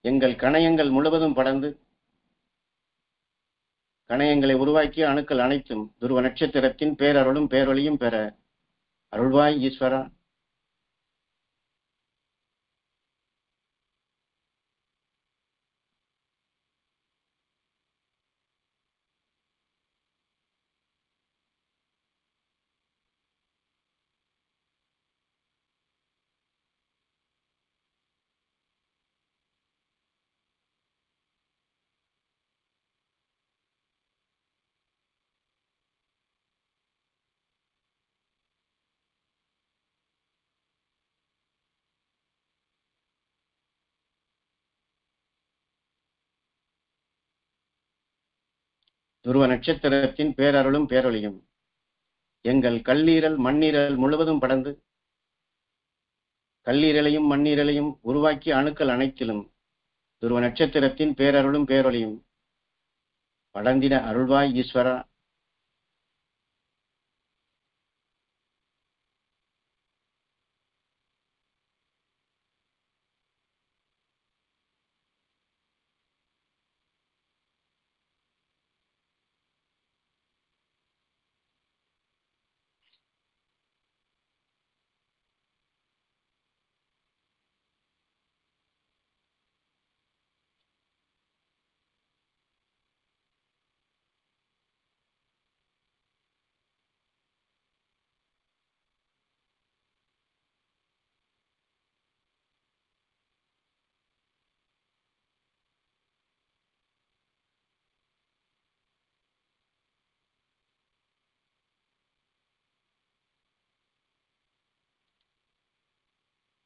எங்கள் கணையங்கள் முழுவதும் படர்ந்து கணையங்களை உருவாக்கிய அணுக்கள் அனைத்தும் துருவ நட்சத்திரத்தின் பேரருளும் பேரொளியும் பெற அருள்வாய் ஈஸ்வரா. துருவ நட்சத்திரத்தின் பேரருளும் பேரொளியும் எங்கள் கல்லீரல் மண்ணீரல் முழுவதும் படர்ந்து கல்லீரலையும் மண்ணீரலையும் உருவாக்கிய அணுக்கள் அனைத்திலும் துருவ நட்சத்திரத்தின் பேரருளும் பேரொளியும் படர்ந்திட அருள்வாய் ஈஸ்வரா.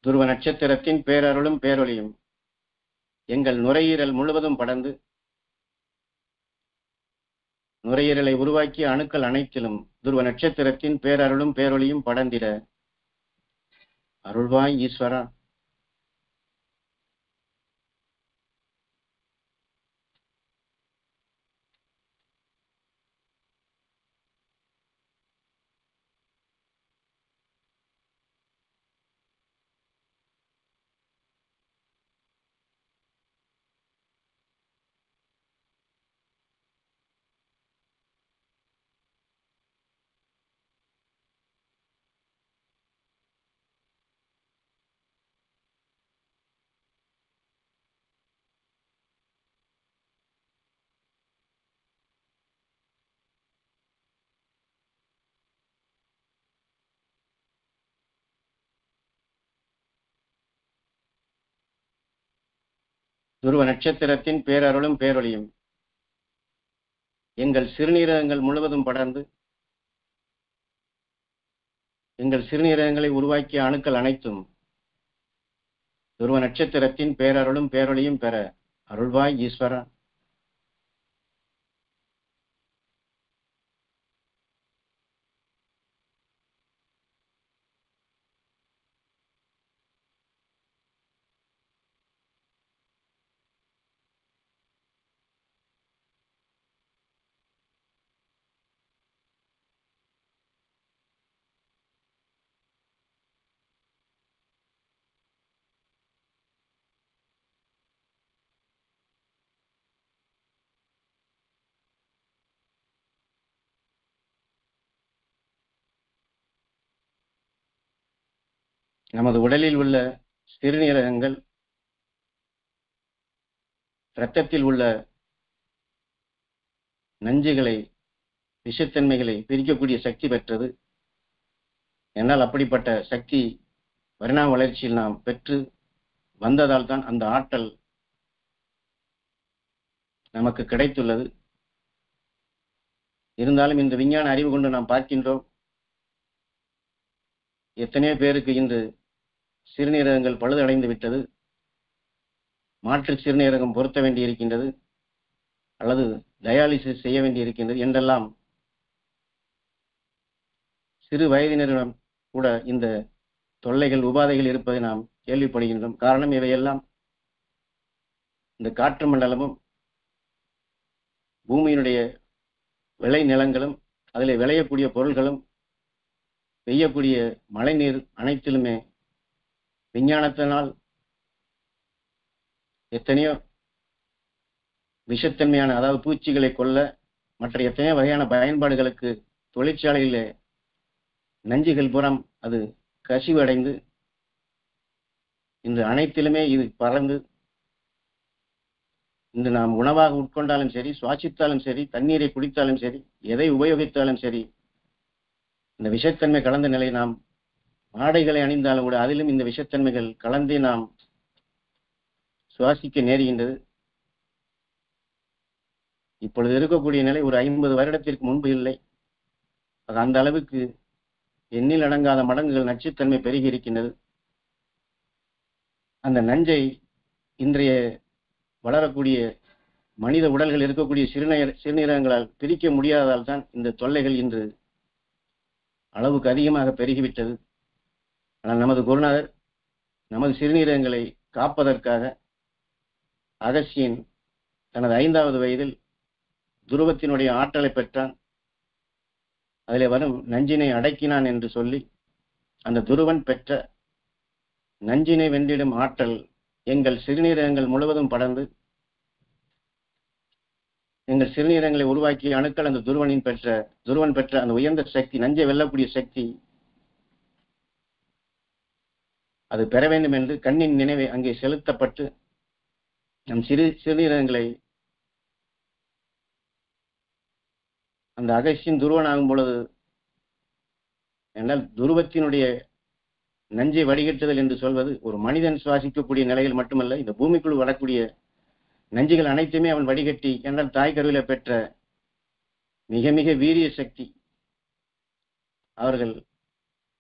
துருவ நட்சத்திரத்தின் பேரருளும் பேரொளியும் எங்கள் நுரையீரல் முழுவதும் படர்ந்து நுரையீரலை உருவாக்கிய அணுக்கள் அனைத்திலும் துருவ நட்சத்திரத்தின் பேரருளும் பேரொளியும் படர்ந்திட அருள்வாய் ஈஸ்வரா. துருவ நட்சத்திரத்தின் பேரருளும் பேரொளியும் எங்கள் சிறுநீரகங்கள் முழுவதும் படர்ந்து எங்கள் சிறுநீரகங்களை உருவாக்கிய அணுக்கள் அனைத்தும் துருவ நட்சத்திரத்தின் பேரருளும் பேரொளியும் பெற அருள்வாய் ஈஸ்வரா. நமது உடலில் உள்ள சிறுநீரகங்கள் இரத்தத்தில் உள்ள நஞ்சுகளை, விஷத்தன்மைகளை பிரிக்கக்கூடிய சக்தி பெற்றது. என்னால் அப்படிப்பட்ட சக்தி பரிணாம வளர்ச்சியில் நாம் பெற்று வந்ததால் தான் அந்த ஆற்றல் நமக்கு கிடைத்துள்ளது. இருந்தாலும் இந்த விஞ்ஞான அறிவு கொண்டு நாம் பார்க்கின்றோம், எத்தனையோ பேருக்கு இன்று சிறுநீரகங்கள் பழுதடைந்து விட்டது, மாற்று சிறுநீரகம் பொருத்த வேண்டியிருக்கின்றது அல்லது டயாலிசிஸ் செய்ய வேண்டியிருக்கின்றது என்றெல்லாம் சிறு வயதினரிடம் கூட இந்த தொல்லைகள், உபாதைகள் இருப்பதை நாம் கேள்விப்படுகின்றோம். காரணம் இவையெல்லாம் இந்த காற்று மண்டலமும் பூமியினுடைய விளை நிலங்களும் அதில் விளையக்கூடிய பொருள்களும் பெய்யக்கூடிய மழை நீர் அனைத்திலுமே விஞ்ஞானத்தினால் எத்தனையோ விஷத்தன்மையான, அதாவது பூச்சிகளை கொல்ல மற்ற எத்தனையோ வகையான பயன்பாடுகளுக்கு தொழிற்சாலையிலே நஞ்சுகள் புறம் அது கசிவு அடைந்து இன்று அனைத்திலுமே இது பறந்து இன்று நாம் உணவாக உட்கொண்டாலும் சரி, சுவாசித்தாலும் சரி, தண்ணீரை குடித்தாலும் சரி, எதை உபயோகித்தாலும் சரி, இந்த விஷத்தன்மை கலந்த நிலை நாம் ஆடைகளை அணிந்தாலும் கூட அதிலும் இந்த விஷத்தன்மைகள் கலந்தே நாம் சுவாசிக்க நேருகின்றது. இப்பொழுது இருக்கக்கூடிய நிலை ஒரு 50 வருடத்திற்கு முன்பு இல்லை. அது அந்த அளவுக்கு எண்ணில் அடங்காத மடங்குகள் நச்சுத்தன்மை பெருகி இருக்கின்றது. அந்த நஞ்சை இன்றைய வளரக்கூடிய மனித உடல்கள் இருக்கக்கூடிய சிறுநீரகங்களால் பிரிக்க முடியாததால் தான் இந்த தொல்லைகள் இன்று அளவுக்கு அதிகமாக பெருகிவிட்டது. ஆனால் நமது குருநாதர் நமது சிறுநீரகங்களை காப்பதற்காக அகஸ்தியன் தனது 5வது வயதில் துருவத்தினுடைய ஆற்றலை பெற்றான். அதிலே வரும் நஞ்சினை அடக்கினான் என்று சொல்லி அந்த துருவன் பெற்ற நஞ்சினை வென்றிடும் ஆற்றல் எங்கள் சிறுநீரகங்கள் முழுவதும் படர்ந்து எங்கள் சிறுநீரகங்களை உருவாக்கிய அணுக்கள் அந்த துருவன் பெற்ற அந்த உயர்ந்த சக்தி, நஞ்சை வெல்லக்கூடிய சக்தி அது பெற வேண்டும் என்று கண்ணின் நினைவை அங்கே செலுத்தப்பட்டு நம் சிறுநீரகங்களை அந்த அகஸ்தியன் துருவனாகும் பொழுது, என்றால் துருவத்தினுடைய நஞ்சை வடிகட்டுதல் என்று சொல்வது ஒரு மனிதன் சுவாசிக்கக்கூடிய நிலையில் மட்டுமல்ல, இந்த பூமிக்குள் வரக்கூடிய நஞ்சுகள் அனைத்துமே அவன் வடிகட்டி, என்றால் தாய் கருவில பெற்ற மிக மிக வீரிய சக்தி. அவர்கள்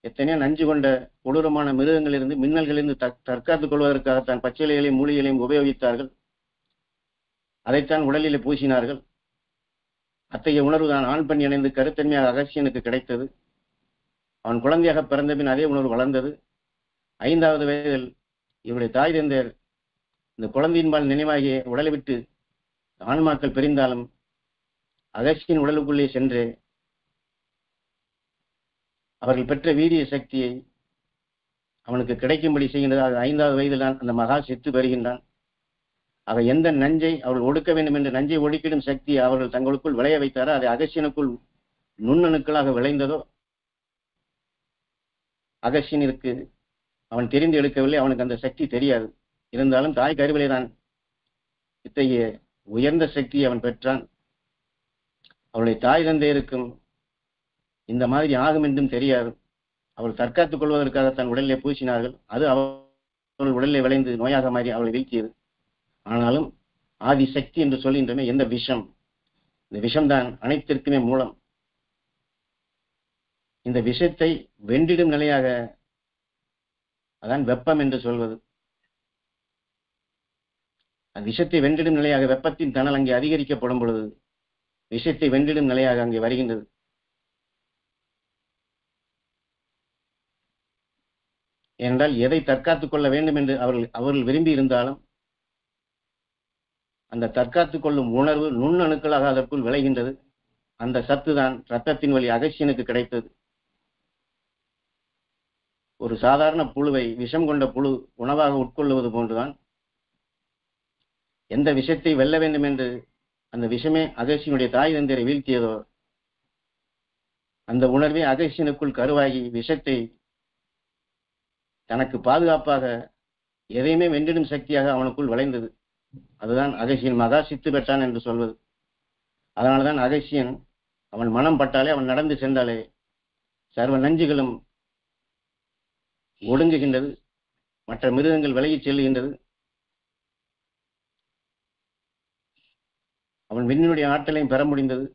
எத்தனையோ நஞ்சு கொண்ட கொடூரமான மிருகங்களிலிருந்து, மின்னல்களிலிருந்து தற்காத்துக் கொள்வதற்காகத்தான் பச்சிலைகளையும் மூலிகளையும் உபயோகித்தார்கள். அதைத்தான் உடலிலே பூசினார்கள். அத்தகைய உணர்வு தான் ஆண் பெண் இணைந்து கருத்தன்மையாக அகஸ்தியனுக்கு கிடைத்தது. அவன் குழந்தையாக பிறந்த பின் அதே உணர்வு வளர்ந்தது. 5வது வயதில் இவருடைய தாய் தந்தையர் இந்த குழந்தையின்பால் நினைவாகிய உடலை விட்டு ஆன்மாக்கள் பிரிந்தாலும் அகஸ்தியன் உடலுக்குள்ளே சென்று அவர்கள் பெற்ற வீரிய சக்தியை அவனுக்கு கிடைக்கும்படி செய்கின்றது. 5வது வயதில் தான் அந்த மகா செத்து பெறுகின்றான். ஆக எந்த நஞ்சை அவர்கள் ஒடுக்க வேண்டும் என்று நஞ்சை ஒடுக்கிடும் சக்தி அவர்கள் தங்களுக்குள் விளைய வைத்தாரோ, அதை அகஸ்தியனுக்குள் நுண்ணணுக்களாக விளைந்ததோ, அகஸ்தியனிற்கு அவன் தெரிந்து எடுக்கவில்லை, அவனுக்கு அந்த சக்தி தெரியாது. இருந்தாலும் தாய் கருவிலே தான் இத்தகைய உயர்ந்த சக்தியை அவன் பெற்றான். அவருடைய தாய் தந்தையருக்கும் இந்த மாதிரி ஆகும் என்றும் தெரியாது. அவள் தற்காத்துக் கொள்வதற்காக தன் உடலிலே பூசினார்கள். அது அவர்கள் உடலிலே விளைந்து நோயாக மாறி அவளை வீழ்த்தியது. ஆனாலும் ஆதி சக்தி என்று சொல்கின்றன எந்த விஷம், இந்த விஷம்தான் அனைத்திற்குமே மூலம். இந்த விஷத்தை வென்றிடும் நிலையாக அதான் வெப்பம் என்று சொல்வது. அந்த விஷத்தை வென்றிடும் நிலையாக வெப்பத்தின் தணல் அங்கே அதிகரிக்கப்படும் பொழுது விஷத்தை வென்றிடும் நிலையாக அங்கே வருகின்றது. ஏனென்றால் எதை தற்காத்துக் கொள்ள வேண்டும் என்று அவர்கள் விரும்பி இருந்தாலும் அந்த தற்காத்துக் கொள்ளும் உணர்வு நுண்ணணுக்களாக அதற்குள் விளைகின்றது. அந்த சத்து தான் இரத்தத்தின் வழி அகசியனுக்கு கிடைத்தது. ஒரு சாதாரண புழுவை விஷம் கொண்ட புழு உணவாக உட்கொள்ளுவது போன்றுதான் எந்த விஷத்தை வெல்ல வேண்டும் என்று அந்த விஷமே அகசியனுடைய தாய் தந்தையரை வீழ்த்தியதோ அந்த உணர்வே அகசியனுக்குள் கருவாகி விஷத்தை தனக்கு பாதுகாப்பாக எதையுமே வென்றிடும் சக்தியாக அவனுக்குள் விளைந்தது. அதுதான் அகசியன் மகா சித்து பெற்றான் என்று சொல்வது. அதனால்தான் அகசியன் அவன் மனம் பட்டாலே, அவன் நடந்து சென்றாலே சர்வ நஞ்சுகளும் ஒடுங்குகின்றது, மற்ற மிருகங்கள் விலகிச் செல்லுகின்றது. அவன் விண்ணினுடைய ஆற்றலையும் பெற முடிந்தது,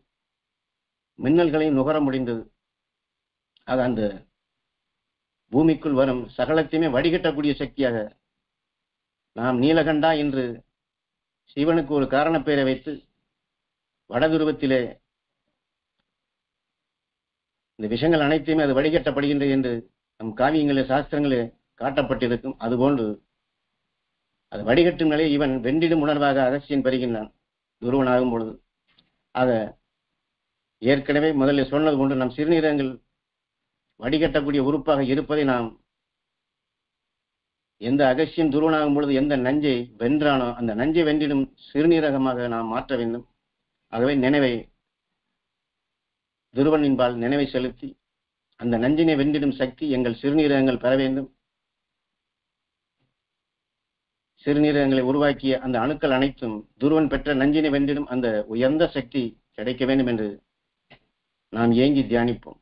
மின்னல்களையும் நுகர முடிந்தது. ஆக அந்த பூமிக்குள் வரும் சகலத்தையுமே வடிகட்டக்கூடிய சக்தியாக நாம் நீலகண்டா என்று சிவனுக்கு ஒரு காரண பெயரை வைத்து வடதுருவத்திலே இந்த விஷயங்கள் அனைத்தையுமே அது வடிகட்டப்படுகின்றது என்று நம் காவியங்களே சாஸ்திரங்களே காட்டப்பட்டிருக்கும். அதுபோன்று அது வடிகட்டும் நிலையை இவன் வென்றிடும் உணர்வாக அகசியன் பெறுகின்றான் துருவனாகும் பொழுது. ஆக ஏற்கனவே முதலில் சொன்னது போன்று நம் சிறுநீரகங்கள் வடிகட்டக்கூடிய உறுப்பாக இருப்பதை நாம் எந்த அகசியன் துருவனாகும் பொழுது எந்த நஞ்சை வென்றானோ அந்த நஞ்சை வென்றிடும் சிறுநீரகமாக நாம் மாற்ற வேண்டும். ஆகவே நினைவை துருவனின்பால் நினைவை செலுத்தி அந்த நஞ்சினை வென்றிடும் சக்தி எங்கள் சிறுநீரகங்கள் பெற வேண்டும். சிறுநீரகங்களை உருவாக்கிய அந்த அணுக்கள் அனைத்தும் துருவன் பெற்ற நஞ்சினை வென்றிடும் அந்த உயர்ந்த சக்தி கிடைக்க வேண்டும் என்று நாம் ஏங்கி தியானிப்போம்.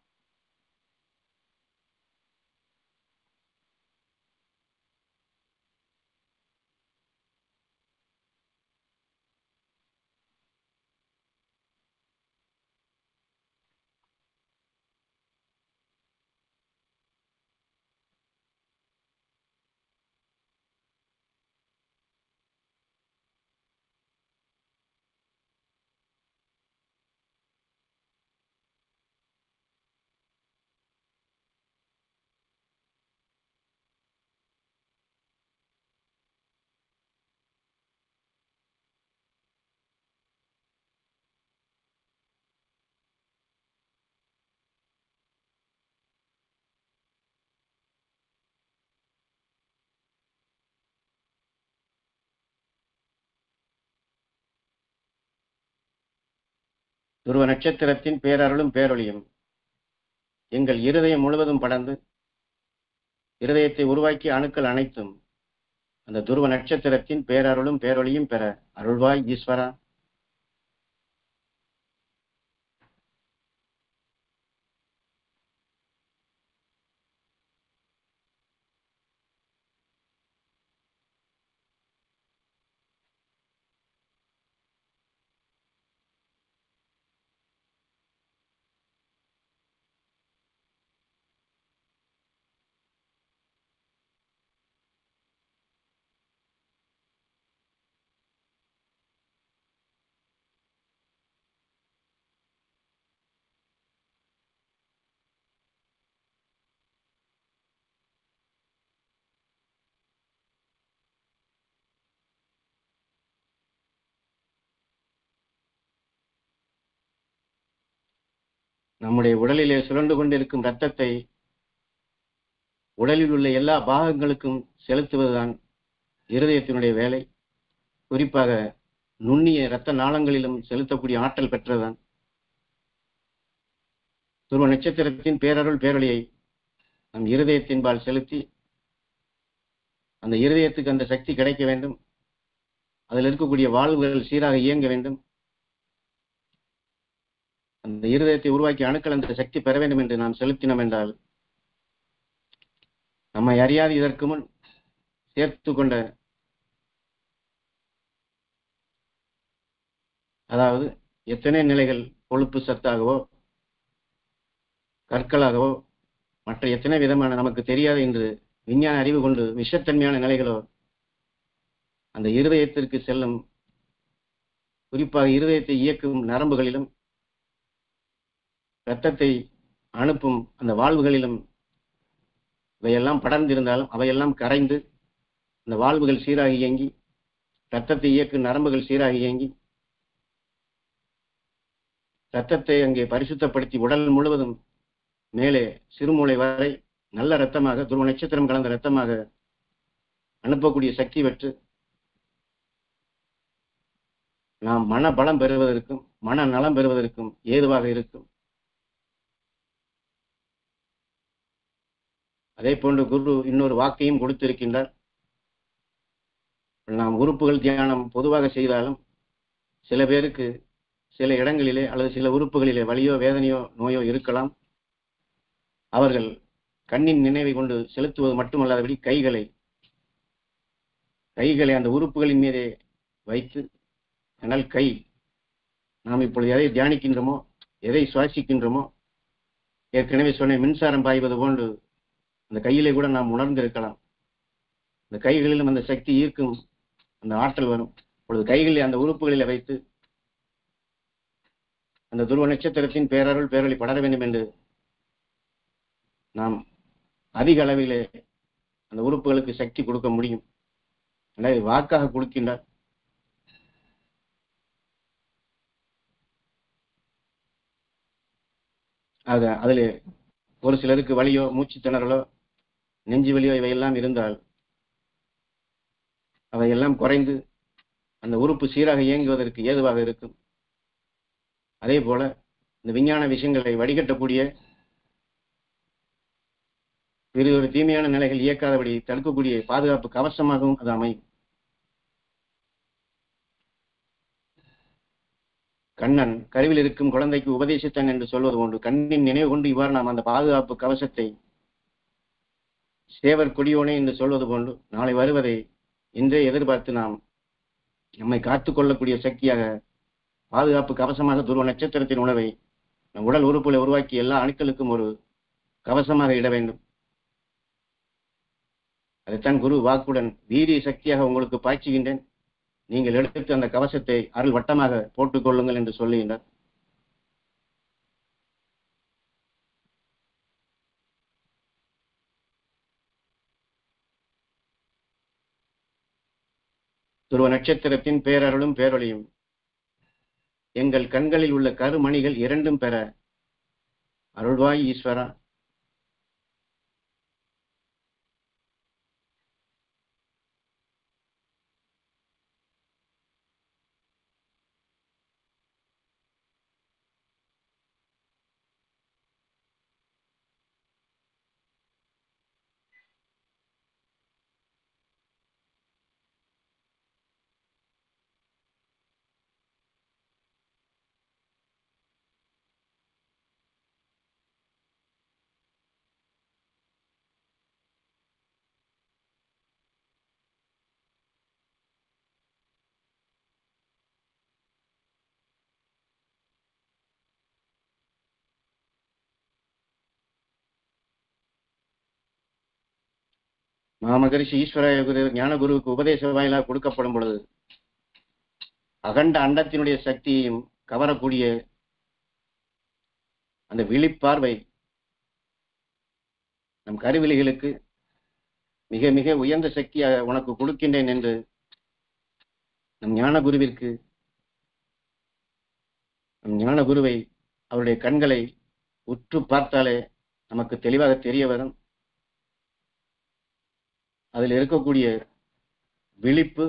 துருவ நட்சத்திரத்தின் பேரருளும் பேரொழியும் எங்கள் இருதயம் முழுவதும் படர்ந்து இருதயத்தை உருவாக்கிய அணுக்கள் அனைத்தும் அந்த துருவ நட்சத்திரத்தின் பேரருளும் பேரொழியும் பெற அருள்வாய் ஈஸ்வரா. நம்முடைய உடலிலே சுழன்று கொண்டிருக்கும் இரத்தத்தை உடலில் உள்ள எல்லா பாகங்களுக்கும் செலுத்துவதுதான் இருதயத்தினுடைய வேலை. குறிப்பாக நுண்ணிய இரத்த நாளங்களிலும் செலுத்தக்கூடிய ஆற்றல் பெற்றதுதான். துருவ நட்சத்திரத்தின் பேரருள் பேரொழியை நம் இருதயத்தின்பால் செலுத்தி அந்த இருதயத்துக்கு அந்த சக்தி கிடைக்க வேண்டும். அதில் இருக்கக்கூடிய வாழ்வுகள் சீராக இயங்க வேண்டும். அந்த இருதயத்தை உருவாக்கிய அணுக்கள் அந்த சக்தி பெற வேண்டும் என்று நாம் செலுத்தினோம் என்றால் நம்மை அறியாது இதற்கு முன் சேர்த்து கொண்ட அதாவது எத்தனை நிலைகள் கொழுப்பு சத்தாகவோ கற்களாகவோ மற்ற எத்தனை விதமான நமக்கு தெரியாது என்று விஞ்ஞான அறிவு கொண்டு விஷத்தன்மையான நிலைகளோ அந்த இருதயத்திற்கு செல்லும், குறிப்பாக இருதயத்தை இயக்கும் நரம்புகளிலும் இரத்தத்தை அனுப்பும் அந்த வால்வுகளிலும் இவையெல்லாம் படர்ந்திருந்தாலும் அவையெல்லாம் கரைந்து அந்த வால்வுகள் சீராக இயங்கி இரத்தத்தை இயக்கும் நரம்புகள் சீராக இயங்கி இரத்தத்தை அங்கே பரிசுத்தப்படுத்தி உடல் முழுவதும் மேலே சிறுமூளை வரை நல்ல இரத்தமாக, துருவ நட்சத்திரம் கலந்த இரத்தமாக அனுப்பக்கூடிய சக்தி பெற்று நாம் மன பலம் பெறுவதற்கும் மன நலம் பெறுவதற்கும் ஏதுவாக இருக்கும். அதே போன்று குரு இன்னொரு வாக்கையும் கொடுத்திருக்கின்றார். நாம் உறுப்புகள் தியானம் பொதுவாக செய்தாலும் சில பேருக்கு சில இடங்களிலே அல்லது சில உறுப்புகளிலே வலியோ வேதனையோ நோயோ இருக்கலாம். அவர்கள் கண்ணின் நினைவை கொண்டு செலுத்துவது மட்டுமல்லாதபடி கைகளை அந்த உறுப்புகளின் மீதே வைத்து, ஆனால் நாம் இப்பொழுது எதை தியானிக்கின்றோமோ, எதை சுவாசிக்கின்றோமோ, ஏற்கனவே சொன்ன மின்சாரம் பாய்வது போன்று அந்த கையிலே கூட நாம் உணர்ந்திருக்கலாம். இந்த கைகளிலும் அந்த சக்தி ஈர்க்கும் அந்த ஆற்றல் வரும் பொழுது கைகளில் அந்த உறுப்புகளில் வைத்து அந்த துருவ நட்சத்திரத்தின் பேரருள் பேரொளி படர வேண்டும் என்று நாம் அதிக அளவிலே அந்த உறுப்புகளுக்கு சக்தி கொடுக்க முடியும். எனவே வாக்காக கொடுக்கின்றார். அதிலே ஒரு சிலருக்கு வலியோ மூச்சு திணறலோ நெஞ்சு வலியோ இவையெல்லாம் இருந்தால் அவையெல்லாம் குறைந்து அந்த உறுப்பு சீராக இயங்குவதற்கு ஏதுவாக இருக்கும். அதே போல இந்த விஞ்ஞான விஷயங்களை வடிகட்டக்கூடிய வேறு ஒரு தீமையான நிலைகள் இயக்காதபடி தடுக்கக்கூடிய பாதுகாப்பு கவசமாகவும் அது அமையும். கண்ணன் கருவில் இருக்கும் குழந்தைக்கு உபதேசித்தான் என்று சொல்வது உண்டு. கண்ணின் நினைவு கொண்டு இவ்வாறு நாம் அந்த பாதுகாப்பு கவசத்தை சேவர் கொடியோனே என்று சொல்வது போன்று நாளை வருவதை இன்றே எதிர்பார்த்து நாம் நம்மை காத்துக்கொள்ளக்கூடிய சக்தியாக பாதுகாப்பு கவசமாக துருவ நட்சத்திரத்தின் உணவை நம் உடல் உறுப்புகளை உருவாக்கி எல்லா அணுக்களுக்கும் ஒரு கவசமாக இட வேண்டும். அதைத்தான் குரு வாக்குடன் வீரிய சக்தியாக உங்களுக்கு பாய்ச்சுகின்றேன், நீங்கள் எடுத்து அந்த கவசத்தை அருள் வட்டமாக போட்டுக் கொள்ளுங்கள் என்று சொல்லுகின்றார். துருவ நட்சத்திரத்தின் பேரருளும் பேரொளியும் எங்கள் கண்களில் உள்ள கருமணிகள் இரண்டும் பெற அருள்வாய் ஈஸ்வரா. மாமகரிஷி ஈஸ்வராய குரு ஞான குருவுக்கு உபதேச வாயிலாக கொடுக்கப்படும் பொழுது அகண்ட அண்டத்தினுடைய சக்தியையும் கவரக்கூடிய அந்த விழிப்பார்வை நம் கருவிலிகளுக்கு மிக மிக உயர்ந்த சக்தியாக உனக்கு கொடுக்கின்றேன் என்று நம் ஞான குருவிற்கு, நம் ஞான குருவை அவருடைய கண்களை உற்று பார்த்தாலே நமக்கு தெளிவாக தெரிய வரும். அதில் இருக்கக்கூடிய விழிப்பு,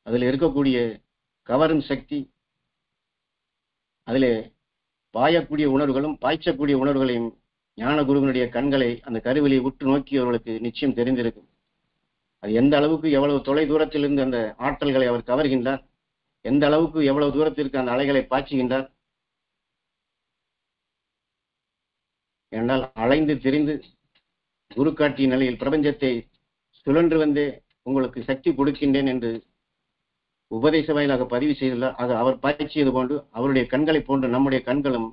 அதில் இருக்கக்கூடிய கவரும் சக்தி, அதிலே பாயக்கூடிய உணர்வுகளும் பாய்ச்சக்கூடிய உணர்வுகளையும் ஞான குருவினுடைய கண்களை அந்த கருவிலை உற்று நோக்கியவர்களுக்கு நிச்சயம் தெரிந்திருக்கும். அது எந்த அளவுக்கு எவ்வளவு தொலை தூரத்திலிருந்து அந்த ஆற்றல்களை அவர் கவர்கின்றார், எந்த அளவுக்கு எவ்வளவு தூரத்திற்கு அந்த அலைகளை பாய்ச்சுகின்றார். என்றால் அலைந்து திரிந்து குரு காட்டிய நிலையில் பிரபஞ்சத்தை சுழன்று வந்தே உங்களுக்கு சக்தி கொடுக்கின்றேன் என்று உபதேச வாயிலாக பதிவு செய்துள்ளார். அது அவர் பாய்ச்சியது போன்று அவருடைய கண்களை போன்று நம்முடைய கண்களும்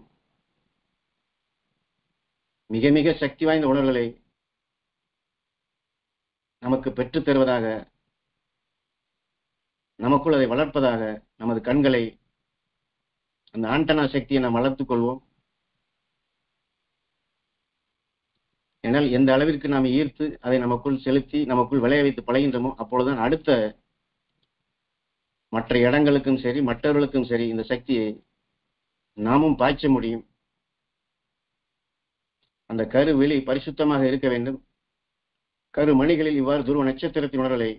மிக மிக சக்தி வாய்ந்த உணர்வுகளை நமக்கு பெற்றுத் தருவதாக, நமக்குள் அதை வளர்ப்பதாக, நமது கண்களை, அந்த ஆண்டனா சக்தியை நாம் வளர்த்துக் கொள்வோம். என்னால் எந்த அளவிற்கு நாம் ஈர்த்து அதை நமக்குள் செலுத்தி நமக்குள் விளைய வைத்து பழகின்றோமோ அப்பொழுதுதான் அடுத்த மற்ற இடங்களுக்கும் சரி மற்றவர்களுக்கும் சரி இந்த சக்தியை நாமும் பாய்ச்ச முடியும். அந்த கருவெளி பரிசுத்தமாக இருக்க வேண்டும். கருமணிகளில் இவ்வாறு துருவ நட்சத்திரத்தின் உணர்வுகளை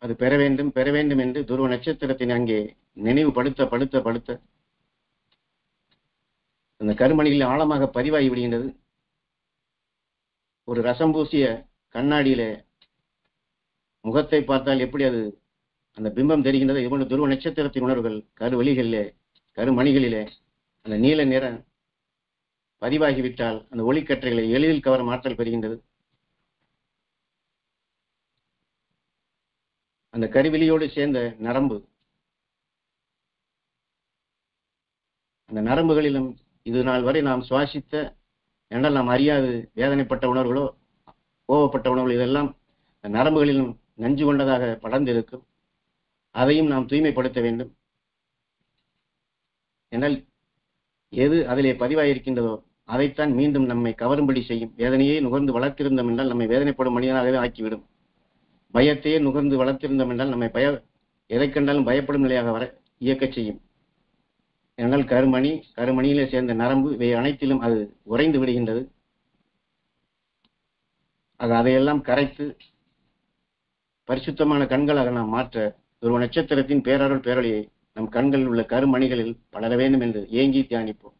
அது பெற வேண்டும் என்று துருவ நட்சத்திரத்தின் அங்கே நினைவுபடுத்த படுத்த படுத்த அந்த கருமணிகளில் ஆழமாக பதிவாகி விடுகின்றது. ஒரு ரசம் பூசிய கண்ணாடியில முகத்தை பார்த்தால் எப்படி அது அந்த பிம்பம் தெரிகின்றது, இதுபோன்ற துருவ நட்சத்திரத்தின் உணர்வுகள் கருவெளிகளிலே கருமணிகளிலே அந்த நீல நிற பதிவாகிவிட்டால் அந்த ஒளிக்கற்றைகளை எளிதில் கவரும் ஆற்றல் பெறுகின்றது. அந்த கருவிழியோடு சேர்ந்த நரம்பு, அந்த நரம்புகளிலும் இது நாள் வரை நாம் சுவாசித்த என்றால் நாம் அறியாது வேதனைப்பட்ட உணர்வுகளோ கோவப்பட்ட உணர்வுகள் இதெல்லாம் நரம்புகளிலும் நஞ்சு கொண்டதாக படர்ந்திருக்கும். அதையும் நாம் தூய்மைப்படுத்த வேண்டும். என்றால் எது அதிலே பதிவாயிருக்கின்றதோ அதைத்தான் மீண்டும் நம்மை கவரும்படி செய்யும். வேதனையே நுகர்ந்து வளர்த்திருந்தோம் என்றால் நம்மை வேதனைப்படும் மனிதனாகவே ஆக்கிவிடும். பயத்தையே நுகர்ந்து வளர்த்திருந்தோம் என்றால் நம்மை எதை கண்டாலும் பயப்படும் நிலையாக வர இயக்கச் செய்யும். என்றால் கருமணியிலே சேர்ந்த நரம்பு இவை அனைத்திலும் அது உறைந்து விடுகின்றது. அதையெல்லாம் கரைத்து பரிசுத்தமான கண்களாக நாம் மாற்ற ஒரு நட்சத்திரத்தின் பேரருள் பேரொழியை நம் கண்களில் உள்ள கருமணிகளில் பலர வேண்டும் என்று ஏங்கி தியானிப்போம்.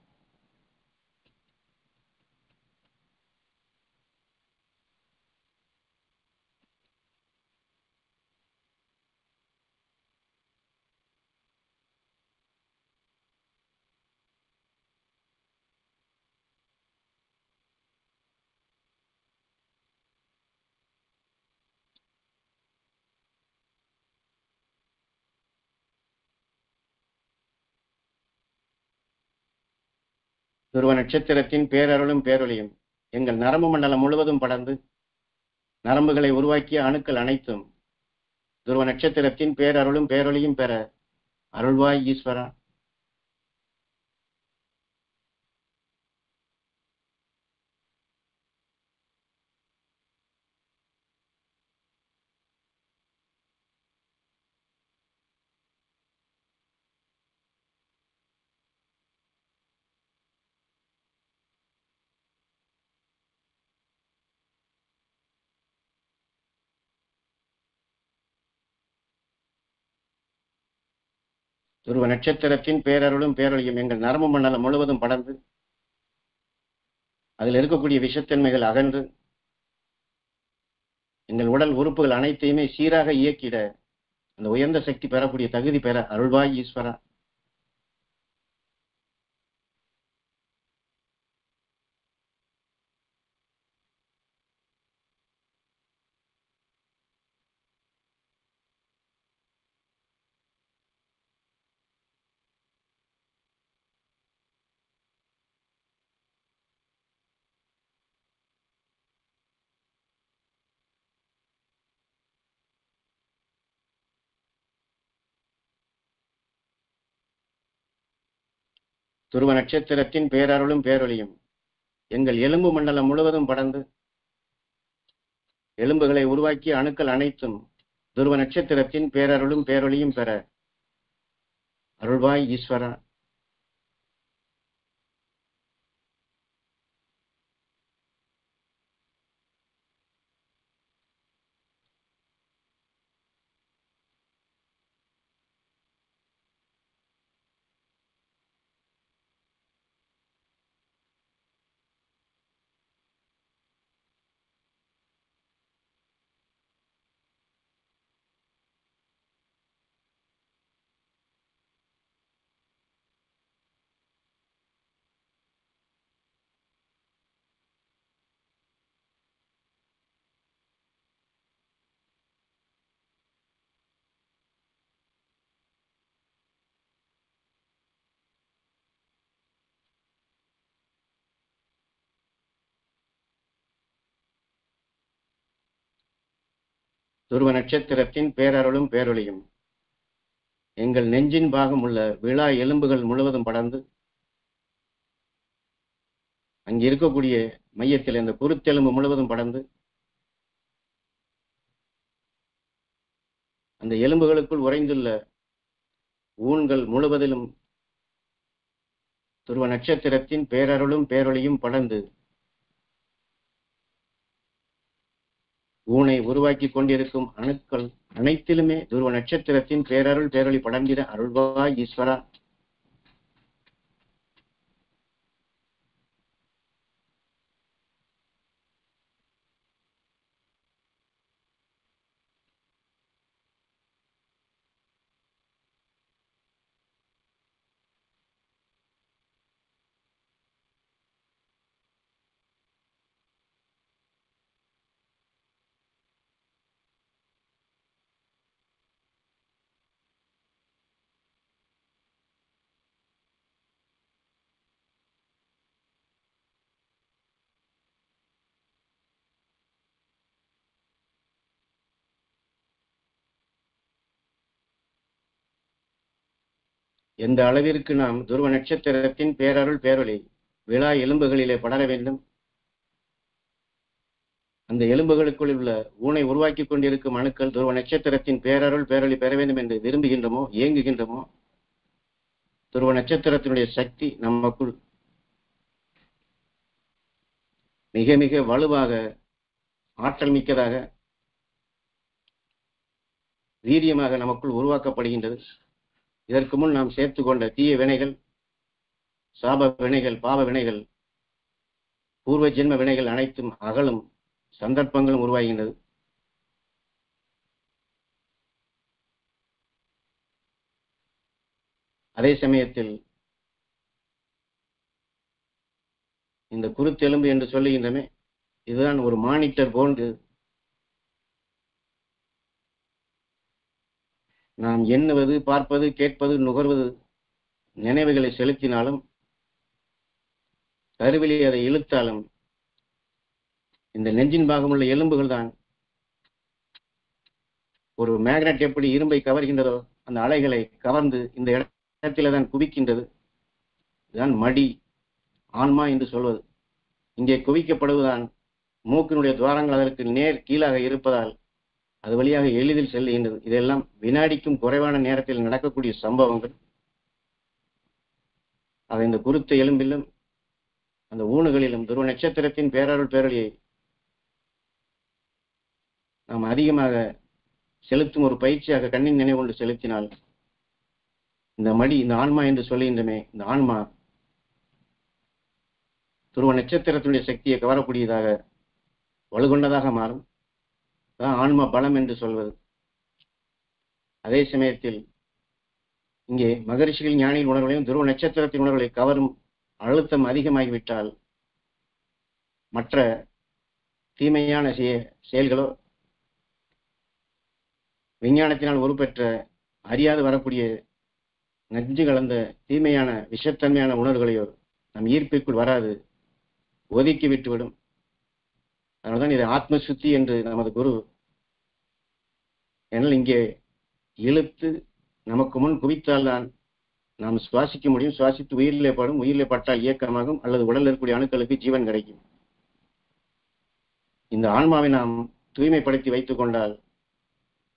துருவ நட்சத்திரத்தின் பேரருளும் பேரொழியும் எங்கள் நரம்பு மண்டலம் முழுவதும் படர்ந்து நரம்புகளை உருவாக்கிய அணுக்கள் அனைத்தும் துருவ நட்சத்திரத்தின் பேரருளும் பேரொழியும் பெற அருள்வாய் ஈஸ்வரா. துருவ நட்சத்திரத்தின் பேரருளும் பேரொழியும் எங்கள் நரம்பு மண்டலம் முழுவதும் படர்ந்து அதில் இருக்கக்கூடிய விஷத்தன்மைகள் அகன்று எங்கள் உடல் உறுப்புகள் அனைத்தையுமே சீராக இயக்கிட அந்த உயர்ந்த சக்தி பெறக்கூடிய தகுதி பெற அருள்வாய் ஈஸ்வரா. துருவ நட்சத்திரத்தின் பேரருளும் பேரொழியும் எங்கள் எலும்பு மண்டலம் முழுவதும் படர்ந்து எலும்புகளை உருவாக்கிய அணுக்கள் அனைத்தும் துருவ நட்சத்திரத்தின் பேரருளும் பேரொழியும் பெற அருள்வாய் ஈஸ்வரா. துருவ நட்சத்திரத்தின் பேரருளும் பேரொளியும் எங்கள் நெஞ்சின் பாகம் உள்ள விழா எலும்புகள் முழுவதும் படர்ந்து அங்கே இருக்கக்கூடிய மையத்தில் இந்த குருத்தெலும்பு முழுவதும் படர்ந்து அந்த எலும்புகளுக்குள் உறைந்துள்ள ஊன்கள் முழுவதிலும் துருவ நட்சத்திரத்தின் பேரருளும் பேரொளியும் படர்ந்து ஊனை உருவாக்கி கொண்டிருக்கும் அணுக்கள் அனைத்திலுமே துருவ நட்சத்திரத்தின் பேரருள் பேரொளி படர்ந்திட அருள்வாய் ஈஸ்வரா. எந்த அளவிற்கு நாம் துருவ நட்சத்திரத்தின் பேரருள் பேரொளி விழா எலும்புகளிலே படர வேண்டும், அந்த எலும்புகளுக்குள் உள்ள ஊனை உருவாக்கி கொண்டிருக்கும் அணுக்கள் துருவ நட்சத்திரத்தின் பேரருள் பேரொளி பெற வேண்டும் என்று விரும்புகின்றமோ இயங்குகின்றமோ, துருவ நட்சத்திரத்தினுடைய சக்தி நமக்குள் மிக மிக வலுவாக ஆற்றல் மிக்கதாக வீரியமாக நமக்குள் உருவாக்கப்படுகின்றது. இதற்கு முன் நாம் சேர்த்து கொண்ட தீய வினைகள், சாப வினைகள், பாவ வினைகள், பூர்வ ஜென்ம வினைகள் அனைத்தும் அகலும் சந்தர்ப்பங்களும் உருவாகின்றது. அதே சமயத்தில் இந்த குருத்தெலும்பு என்று சொல்லுகின்றமே, இதுதான் ஒரு மானிட்டர் போன்று நாம் எண்ணுவது, பார்ப்பது, கேட்பது, நுகர்வது, நினைவுகளை செலுத்தினாலும், கருவிலே அதை இழுத்தாலும், இந்த நெஞ்சின் பாகமுள்ள எலும்புகள் தான் ஒரு மேக்னெட் எப்படி இரும்பை கவர்கின்றதோ அந்த அலைகளை கவர்ந்து இந்த இடத்தில தான் குவிக்கின்றது. இதுதான் மடி ஆன்மா என்று சொல்வது. இங்கே குவிக்கப்படுவதுதான் மூக்கினுடைய துவாரங்கள் அதற்கு நேர் கீழாக இருப்பதால் அது வழியாக எளிதில் செல்லுகின்றது. இதெல்லாம் வினாடிக்கும் குறைவான நேரத்தில் நடக்கக்கூடிய சம்பவங்கள். அதை இந்த குருத்த எலும்பிலும் அந்த ஊனுகளிலும் துருவ நட்சத்திரத்தின் பேரருள் பேரொளியை நாம் அதிகமாக செலுத்தும் ஒரு பயிற்சியாக கண்ணின் நினைவு கொண்டு செலுத்தினால் இந்த மடி, இந்த ஆன்மா என்று சொல்லுகின்றமே, இந்த ஆன்மா துருவ நட்சத்திரத்தினுடைய சக்தியை கவரக்கூடியதாக வலுகொண்டதாக மாறும். அதான் ஆன்மா பலம் என்று சொல்வது. அதே சமயத்தில் இங்கே மகரிஷிகள் ஞானியின் உணர்வுகளையும் துருவ நட்சத்திரத்தின் உணர்வுகளை கவரும் அழுத்தம் அதிகமாகிவிட்டால் மற்ற தீமையான செயல்களோ, விஞ்ஞானத்தினால் உருப்பெற்ற அறியாது வரக்கூடிய நஞ்சு கலந்த தீமையான விஷத்தன்மையான உணர்வுகளையோ நம் ஈர்ப்பிற்குள் வராது, ஒதுக்கி விட்டுவிடும். அதனால்தான் இதை ஆத்ம சுத்தி என்று நமது குரு என்னால் இங்கே இழுத்து நமக்கு முன் குவித்தால்தான் நாம் சுவாசிக்க முடியும். சுவாசித்து உயிரிலே படும், உயிரிலே பட்டால் இயக்கமாகும், அல்லது உடலில் இருக்கக்கூடிய அணுக்களுக்கு ஜீவன் கிடைக்கும். இந்த ஆன்மாவை நாம் தூய்மைப்படுத்தி வைத்துக் கொண்டால்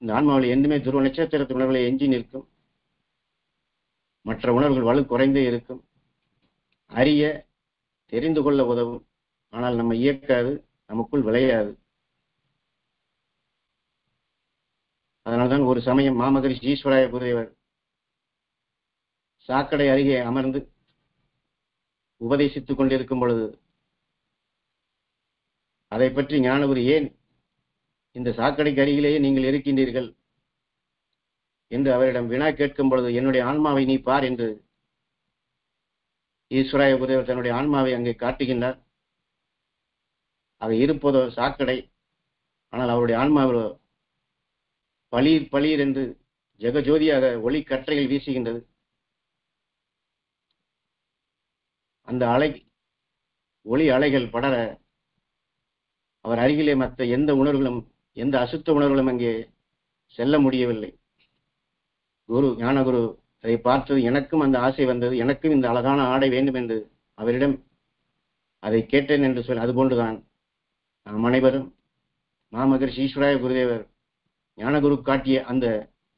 இந்த ஆன்மாவில் என்றுமே துருவ நட்சத்திரத்து உணர்வுகளை எஞ்சி நிற்கும். மற்ற உணர்வுகள் வலு குறைந்தே இருக்கும். அறிய தெரிந்து கொள்ள உதவும். ஆனால் நம்ம இயக்காது, நமக்குள் விளையாது. அதனால்தான் ஒரு சமயம் மாமகரிஷி ஈஸ்வராய குருதேவர் சாக்கடை அருகே அமர்ந்து உபதேசித்துக் கொண்டிருக்கும் பொழுது அதை பற்றி ஞானகுரு, ஏன் இந்த சாக்கடைக்கு அருகிலேயே நீங்கள் இருக்கின்றீர்கள் என்று அவரிடம் வினா கேட்கும் பொழுது, என்னுடைய ஆன்மாவை நீ பார் என்று ஈஸ்வராய குருதேவர் தன்னுடைய ஆன்மாவை அங்கே காட்டுகின்றார். அவை இருப்பதோ சாக்கடை, ஆனால் அவருடைய ஆன்மாவிலோ பளீர் பளீர் என்று ஜெகஜோதியாக ஒளி கற்றையில் வீசுகின்றது. அந்த ஒளி அலைகள் படர அவர் அருகிலே மற்ற எந்த உணர்வுகளும் எந்த அசுத்த உணர்வுகளும் அங்கே செல்ல முடியவில்லை. ஞானகுரு அதை பார்த்தது, எனக்கும் அந்த ஆசை வந்தது, எனக்கும் இந்த அழகான ஆடை வேண்டும் என்று அவரிடம் அதை கேட்டேன் என்று சொல்லி, அதுபோன்றுதான் நாம் அனைவரும் மாமகரிஷி ஈஸ்வராய குருதேவர் ஞானகுரு காட்டிய அந்த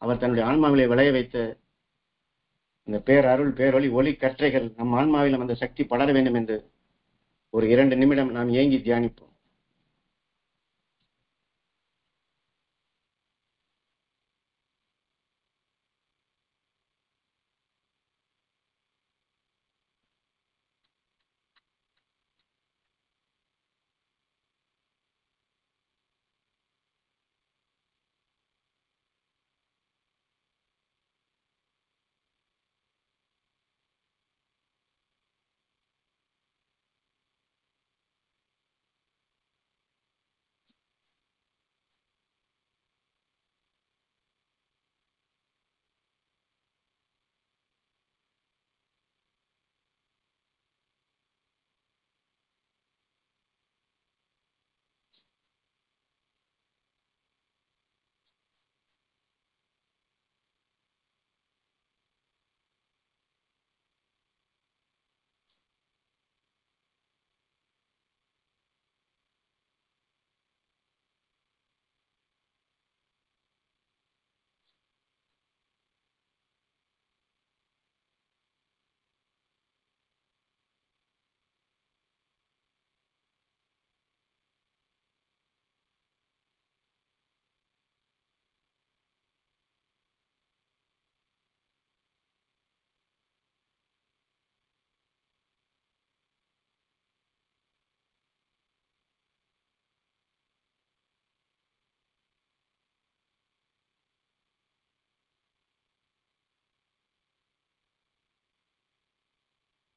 அவர் தன்னுடைய ஆன்மாவிலே விளைய வைத்த இந்த பேரருள் பேரொளி ஒளி கற்றைகள் நம் ஆன்மாவிலும் அந்த சக்தி படர வேண்டும் என்று ஒரு 2 நிமிடம் நாம் ஏங்கி தியானிப்போம்.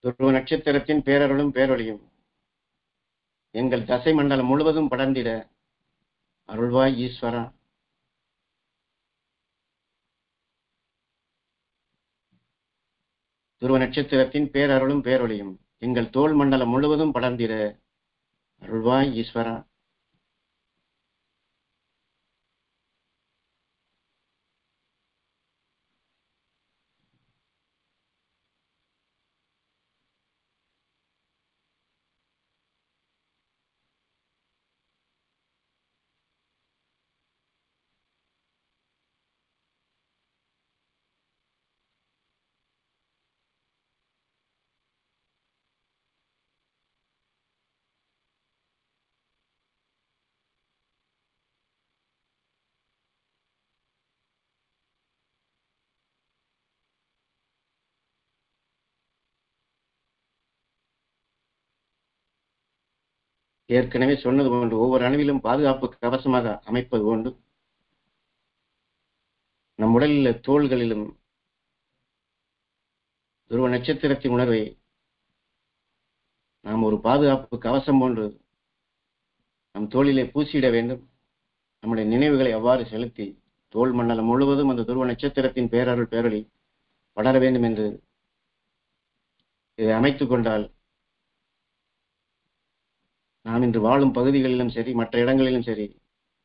துருவ நட்சத்திரத்தின் பேரருளும் பேரொளியும் எங்கள் தசை மண்டலம் முழுவதும் படர்ந்திட அருள்வாய் ஈஸ்வரா. துருவ நட்சத்திரத்தின் பேரருளும் பேரொளியும் எங்கள் தோல் மண்டலம் முழுவதும் படர்ந்திட அருள்வாய் ஈஸ்வரா. ஏற்கனவே சொன்னது போன்று ஒவ்வொரு அணுவிலும் பாதுகாப்பு கவசமாக அமைப்பது போன்று நம் உடலில் தோள்களிலும் துருவ நட்சத்திரத்தின் உணர்வை நாம் ஒரு பாதுகாப்பு கவசம் போன்று நம் தோளிலே பூசியிட வேண்டும். நம்முடைய நினைவுகளை அவ்வாறு செலுத்தி தோல் மண்டலம் முழுவதும் அந்த துருவ நட்சத்திரத்தின் பேரருள் பேரொளி படர வேண்டும் என்று இதை அமைத்துக் கொண்டால் நாம் இன்று வாழும் பகுதிகளிலும் சரி, மற்ற இடங்களிலும் சரி,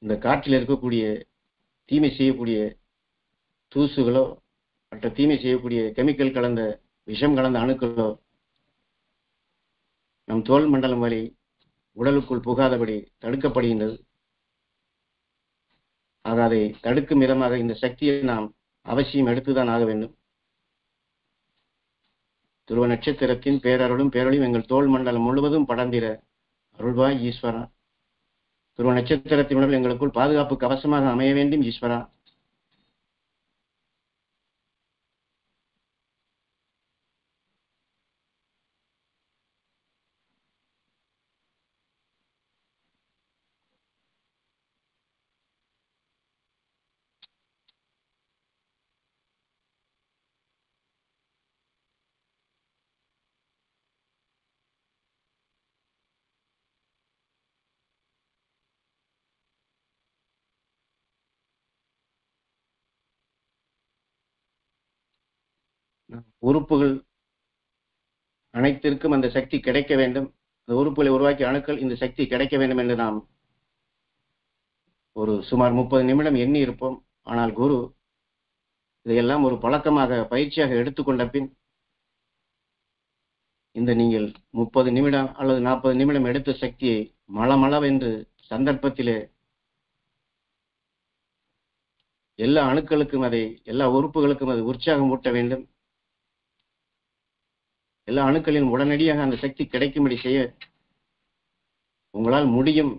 இந்த காற்றில் இருக்கக்கூடிய தீமை செய்யக்கூடிய தூசுகளோ மற்ற தீமை செய்யக்கூடிய கெமிக்கல் கலந்த விஷம் கலந்த அணுக்களோ நம் தோல் மண்டலம் வரை உடலுக்குள் புகாதபடி தடுக்கப்படுகின்றது. ஆக அதை தடுக்கும் விதமாக இந்த சக்தியை நாம் அவசியம் எடுத்துதான் ஆக வேண்டும். துருவ நட்சத்திரத்தின் பேரருளும் பேரொளியும் எங்கள் தோல் மண்டலம் முழுவதும் படர்ந்திட அருள்வாய் ஈஸ்வரா. துருவ நட்சத்திரத்தின் உணர்வு எங்களுக்குள் பாதுகாப்பு கவசமாக அமைய வேண்டும் ஈஸ்வரா. உறுப்புகள் அனைத்திற்கும் அந்த சக்தி கிடைக்க வேண்டும். அந்த உறுப்புகளை உருவாக்கிய அணுக்கள் இந்த சக்தி கிடைக்க வேண்டும் என்று நாம் ஒரு சுமார் 30 நிமிடம் எண்ணி இருப்போம். ஆனால் குரு இதையெல்லாம் ஒரு பழக்கமாக பயிற்சியாக எடுத்துக்கொண்ட பின் இந்த நீங்கள் 30 நிமிடம் அல்லது 40 நிமிடம் எடுத்த சக்தியை மளமளவென்று சந்தர்ப்பத்திலே எல்லா அணுக்களுக்கும் எல்லா உறுப்புகளுக்கும் அது உற்சாகம் ஊட்ட வேண்டும். எல்லா அணுக்களிலும் உடனடியாக அந்த சக்தி கிடைக்கும்படி செய்ய உங்களால் முடியும்.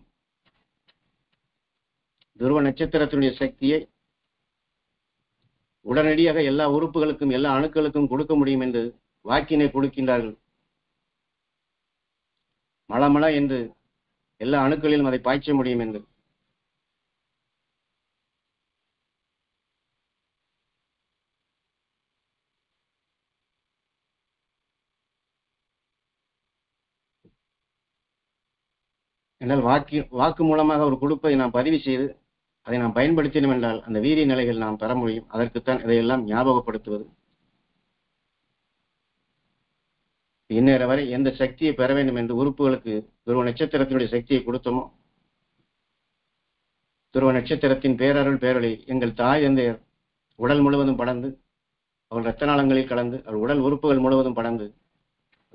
துருவ நட்சத்திரத்தினுடைய சக்தியை உடனடியாக எல்லா உறுப்புகளுக்கும் எல்லா அணுக்களுக்கும் கொடுக்க முடியும் என்று வாக்கினை கொடுக்கின்றார்கள். மளமள என்று எல்லா அணுக்களிலும் அதை பாய்ச்ச முடியும் என்று. என்றால் வாக்கு மூலமாக ஒரு கொடுப்பதை நாம் பதிவு செய்து அதை நாம் பயன்படுத்தினோம் என்றால் அந்த வீரிய நிலைகள் நாம் பெற முடியும். அதற்குத்தான் இதையெல்லாம் ஞாபகப்படுத்துவது. இந்நேர வரை எந்த சக்தியை பெற வேண்டும் என்று உறுப்புகளுக்கு துருவ நட்சத்திரத்தினுடைய சக்தியை கொடுத்தோமோ, துருவ நட்சத்திரத்தின் பேரருள் பேரொளி எங்கள் தாய் தந்தையர் உடல் முழுவதும் படர்ந்து அவள் இரத்த நாளங்களில் கலந்து அவள் உடல் உறுப்புகள் முழுவதும் படர்ந்து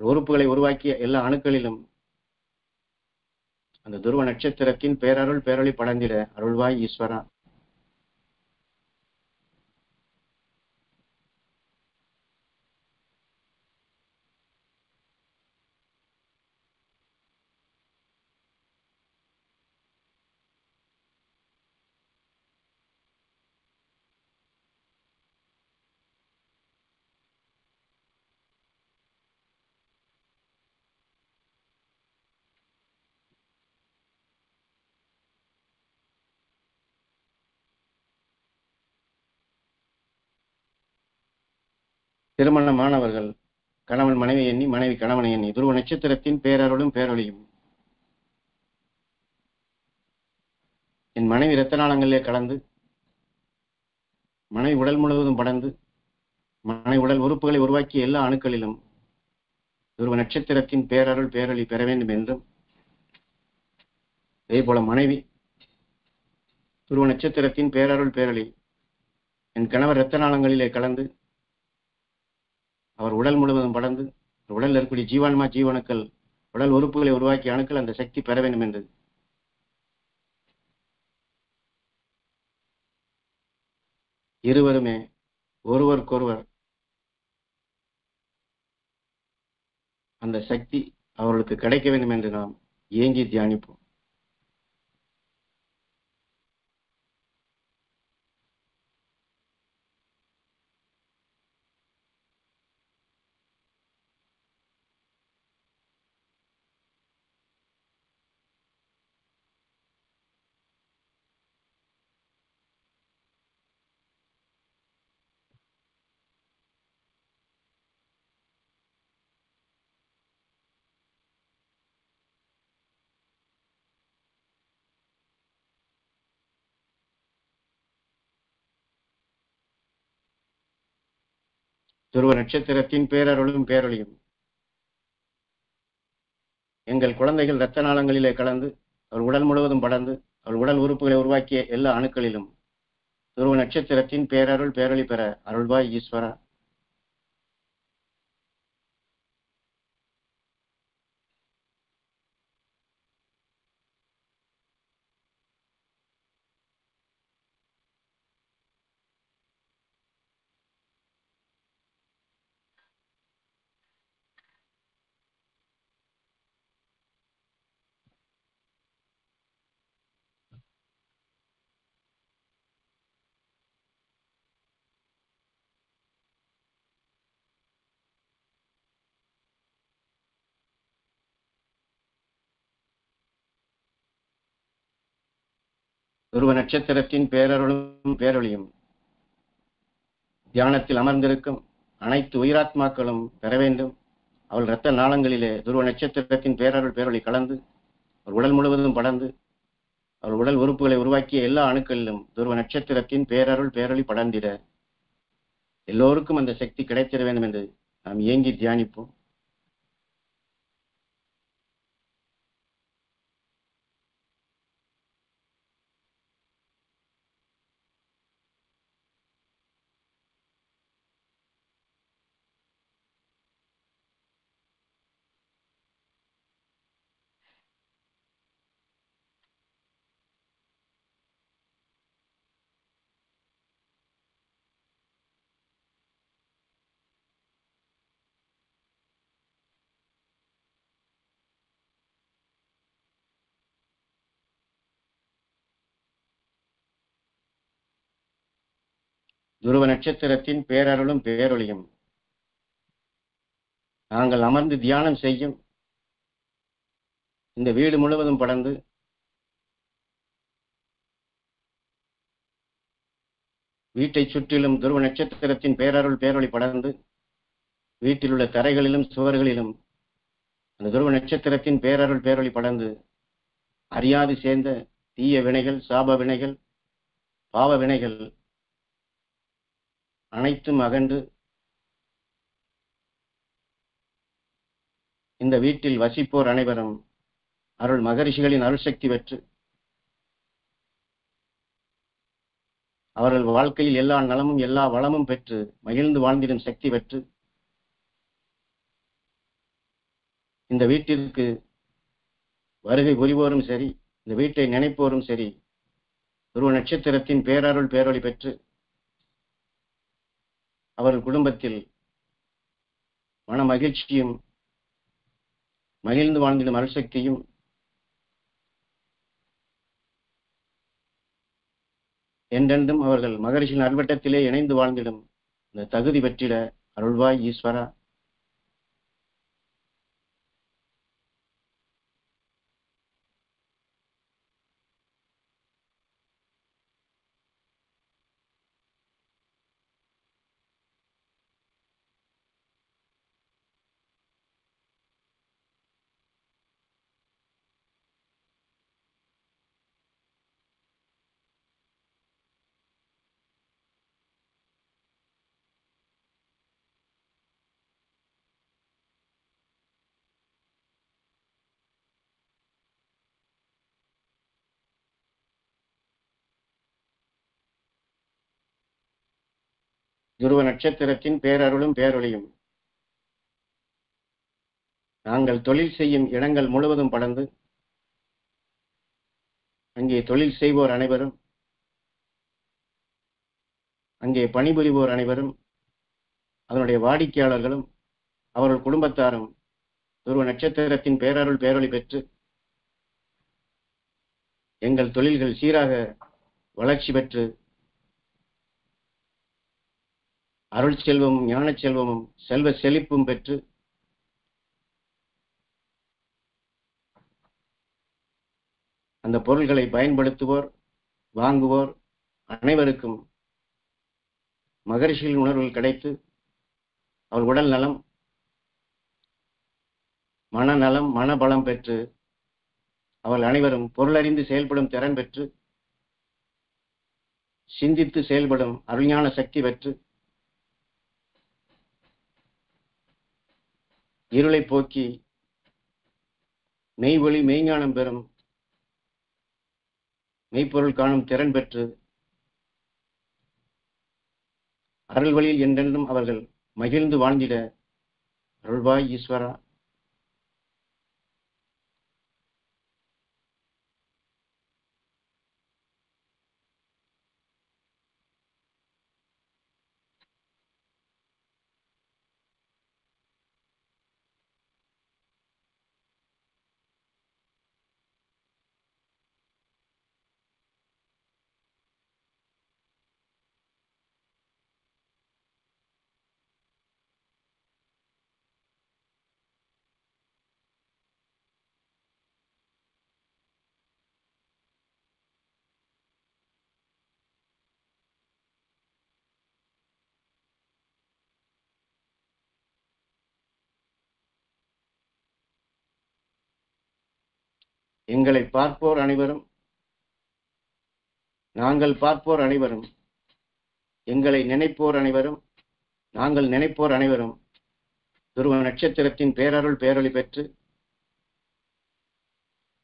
உறுப்புகளை உருவாக்கிய எல்லா அணுக்களிலும் அந்த துருவ நட்சத்திரத்தின் பேரருள் பேரொளி படர்ந்திட அருள்வாய் ஈஸ்வரா. திருமணமானவர்கள் கணவன் மனைவி எண்ணி மனைவி கணவனை எண்ணி துருவ நட்சத்திரத்தின் பேரருளும் பேரொளியும் என் மனைவி இரத்த நாளங்களிலே கலந்து மனைவி உடல் முழுவதும் படர்ந்து மனைவி உடல் உறுப்புகளை உருவாக்கிய எல்லா அணுக்களிலும் துருவ நட்சத்திரத்தின் பேரருள் பேரொளி பெற வேண்டும் என்றும், அதே போல மனைவி துருவ நட்சத்திரத்தின் பேரருள் பேரொளி என் கணவர் இரத்த நாளங்களிலே கலந்து அவர் உடல் முழுவதும் படர்ந்து உடலில் இருக்கக்கூடிய ஜீவான்மா ஜீவனுக்கள் உடல் உறுப்புகளை உருவாக்கிய அணுக்கள் அந்த சக்தி பெற வேண்டும் என்று இருவருமே ஒருவருக்கொருவர் அந்த சக்தி அவர்களுக்கு கிடைக்க வேண்டும் என்று நாம் ஏங்கி தியானிப்போம். துருவ நட்சத்திரத்தின் பேரருளும் பேரொளியும் எங்கள் குழந்தைகள் இரத்த நாளங்களிலே கலந்து அவள் உடல் முழுவதும் படர்ந்து அவள் உடல் உறுப்புகளை உருவாக்கிய எல்லா அணுக்களிலும் துருவ நட்சத்திரத்தின் பேரருள் பேரொளி பெற அருள்வாய் ஈஸ்வரா. துருவ நட்சத்திரத்தின் பேரருளும் பேரொளியும் தியானத்தில் அமர்ந்திருக்கும் அனைத்து உயிராத்மாக்களும் பெற வேண்டும். அவள் இரத்த நாளங்களிலே துருவ நட்சத்திரத்தின் பேரருள் பேரொளி கலந்து அவள் உடல் முழுவதும் படர்ந்து அவள் உடல் உறுப்புகளை உருவாக்கிய எல்லா அணுக்களிலும் துருவ நட்சத்திரத்தின் பேரருள் பேரொளி படர்ந்திட எல்லோருக்கும் அந்த சக்தி கிடைத்திட வேண்டும் என்று நாம் ஏங்கி தியானிப்போம். துருவ நட்சத்திரத்தின் பேரருளும் பேரொளியும் நாங்கள் அமர்ந்து தியானம் செய்யும் இந்த வீடு முழுவதும் படர்ந்து வீட்டை சுற்றிலும் துருவ நட்சத்திரத்தின் பேரருள் பேரொளி படர்ந்து வீட்டில் உள்ள தரைகளிலும் சுவர்களிலும் அந்த துருவ நட்சத்திரத்தின் பேரருள் பேரொளி படர்ந்து அறியாது சேர்ந்த தீய வினைகள், சாப வினைகள், பாவ வினைகள் அனைத்தும் அகன்று இந்த வீட்டில் வசிப்போர் அனைவரும் அருள் மகரிஷிகளின் அருள் சக்தி பெற்று அவர்கள் வாழ்க்கையில் எல்லா நலமும் எல்லா வளமும் பெற்று மகிழ்ந்து வாழ்ந்திடும் சக்தி பெற்று இந்த வீட்டிற்கு வருகை புரிவோரும் சரி, இந்த வீட்டை நினைப்போரும் சரி, துருவ நட்சத்திரத்தின் பேரருள் பேரொளி பெற்று அவர்கள் குடும்பத்தில் மன மகிழ்ச்சியும் மகிழ்ந்து வாழ்ந்திடும் அருள்சக்தியும் என்றென்றும் அவர்கள் மகரிஷியின் அல்வட்டத்திலே இணைந்து வாழ்ந்திடும் இந்த தகுதி பெற்றிட அருள்வாய் ஈஸ்வரா. துருவ நட்சத்திரத்தின் பேரருளும் பேரொளியும் நாங்கள் தொழில் செய்யும் இடங்கள் முழுவதும் படர்ந்து அங்கே தொழில் செய்வோர் அனைவரும், அங்கே பணிபுரிவோர் அனைவரும், அதனுடைய வாடிக்கையாளர்களும் அவர்கள் குடும்பத்தாரும் துருவ நட்சத்திரத்தின் பேரருள் பேரொளி பெற்று எங்கள் தொழில்கள் சீராக வளர்ச்சி பெற்று அருள் செல்வமும் ஞான செல்வமும் செல்வ செழிப்பும் பெற்று அந்த பொருள்களை பயன்படுத்துவோர் வாங்குவோர் அனைவருக்கும் மகரிஷிகளின் உணர்வுகள் கிடைத்து அவர் உடல் நலம், மனநலம், மனபலம் பெற்று அவர்கள் அனைவரும் பொருளறிந்து செயல்படும் திறன் பெற்று சிந்தித்து செயல்படும் அருஞான சக்தி பெற்று இருளை போக்கி மெய் ஒளி மெய்ஞானம் பெறும் மெய்ப்பொருள் காணும் திறன் பெற்று அருள் வழியில் என்றென்றும் அவர்கள் மகிழ்ந்து வாழ்ந்திட அருள்வாய் ஈஸ்வரா. எங்களை பார்ப்போர் அனைவரும், நாங்கள் பார்ப்போர் அனைவரும், எங்களை நினைப்போர் அனைவரும், நாங்கள் நினைப்போர் அனைவரும் துருவ நட்சத்திரத்தின் பேரருள் பேரொளி பெற்று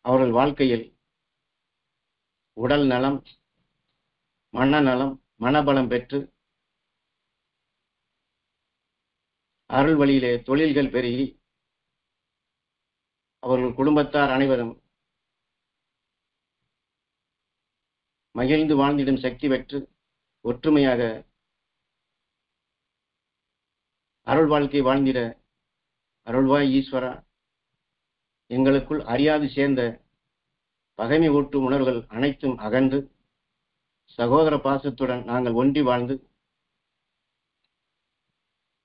அவர்கள் வாழ்க்கையில் உடல் நலம், மனநலம், மனபலம் பெற்று அருள் வழியிலே தொழில்கள் பெருகி அவர்கள் குடும்பத்தார் அனைவரும் மகிழ்ந்து வாழ்ந்திடும் சக்தி பெற்று ஒற்றுமையாக அருள் வாழ்க்கை வாழ்ந்திட அருள்வாய் ஈஸ்வரா. எங்களுக்குள் அறியாது சேர்ந்த பகைமை ஊட்டும் உணர்வுகள் அனைத்தும் அகன்று சகோதர பாசத்துடன் நாங்கள் ஒன்றி வாழ்ந்து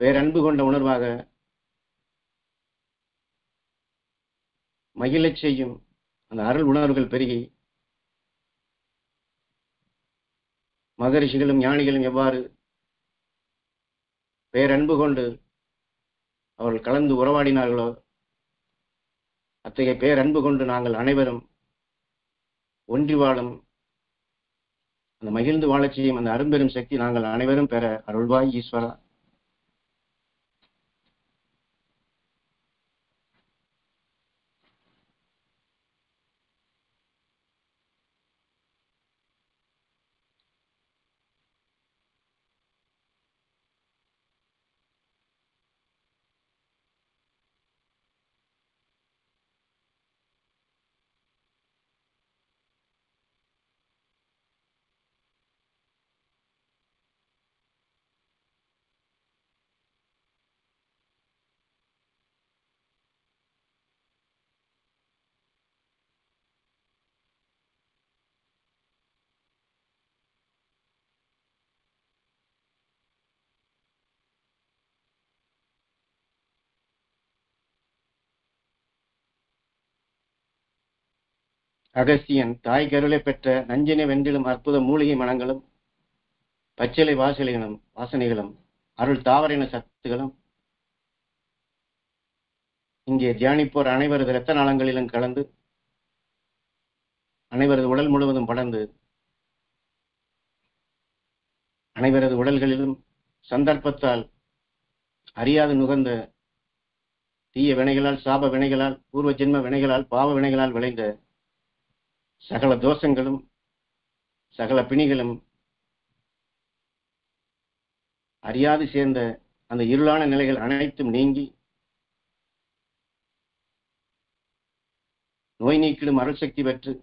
பேரன்பு கொண்ட உணர்வாக மகிழச் செய்யும் அந்த அருள் உணர்வுகள் பெருகி மகரிஷிகளும் ஞானிகளும் எவ்வாறு பேரன்பு கொண்டு அவர்கள் கலந்து உறவாடினார்களோ அத்தகைய பேரன்பு கொண்டு நாங்கள் அனைவரும் ஒன்றி வாழும் அந்த மகிழ்ந்து வாழச் செய்யும் அந்த அரும்பெரும் சக்தி நாங்கள் அனைவரும் பெற அருள்வாய் ஈஸ்வரா. அகஸ்தியன் தாய் கருளை பெற்ற நஞ்சினை வென்றிலும் அற்புத மூலிகை மனங்களும் பச்சிலை வாசனைகளும் அருள் தாவரின சத்துகளும் இங்கே தியானிப்போர் அனைவரது இரத்த நாளங்களிலும் கலந்து அனைவரது உடல் முழுவதும் படர்ந்து அனைவரது உடல்களிலும் சந்தர்ப்பத்தால் அறியாது நுகர்ந்த தீய வினைகளால், சாப வினைகளால், பூர்வ ஜென்ம வினைகளால், பாவ வினைகளால் விளைந்த சகல தோஷங்களும் சகல பிணிகளும் அறியாது சேர்ந்த அந்த இருளான நிலைகள் அனைத்தும் நீங்கி நோய் நீக்கிடும் அருள் சக்தி பெற்று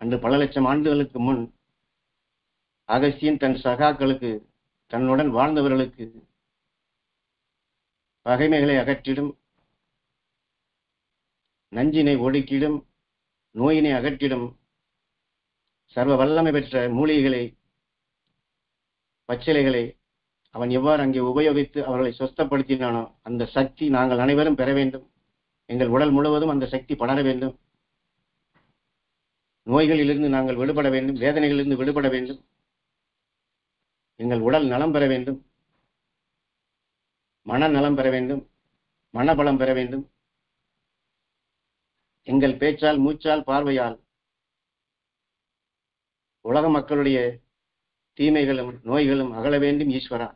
அன்று பல லட்சம் ஆண்டுகளுக்கு முன் அகஸ்தியன் தன் சகாக்களுக்கு, தன்னுடன் வாழ்ந்தவர்களுக்கு பகைமைகளை அகற்றிடும், நஞ்சினை ஒடுக்கிடும், நோயினை அகற்றிடும் சர்வ வல்லமை பெற்ற மூலிகைகளை, பச்சிலைகளை அவன் எவ்வாறு அங்கே உபயோகித்து அவர்களை சொஸ்தப்படுத்தினானோ அந்த சக்தி நாங்கள் அனைவரும் பெற வேண்டும். எங்கள் உடல் முழுவதும் அந்த சக்தி படர வேண்டும். நோய்களிலிருந்து நாங்கள் விடுபட வேண்டும், வேதனைகளிலிருந்து விடுபட வேண்டும், எங்கள் உடல் நலம் பெற வேண்டும், மன நலம் பெற வேண்டும், மனபலம் பெற வேண்டும், எங்கள் பேச்சால், மூச்சால், பார்வையால் உலக மக்களுடைய தீமைகளும் நோய்களும் அகல வேண்டும் ஈஸ்வரா.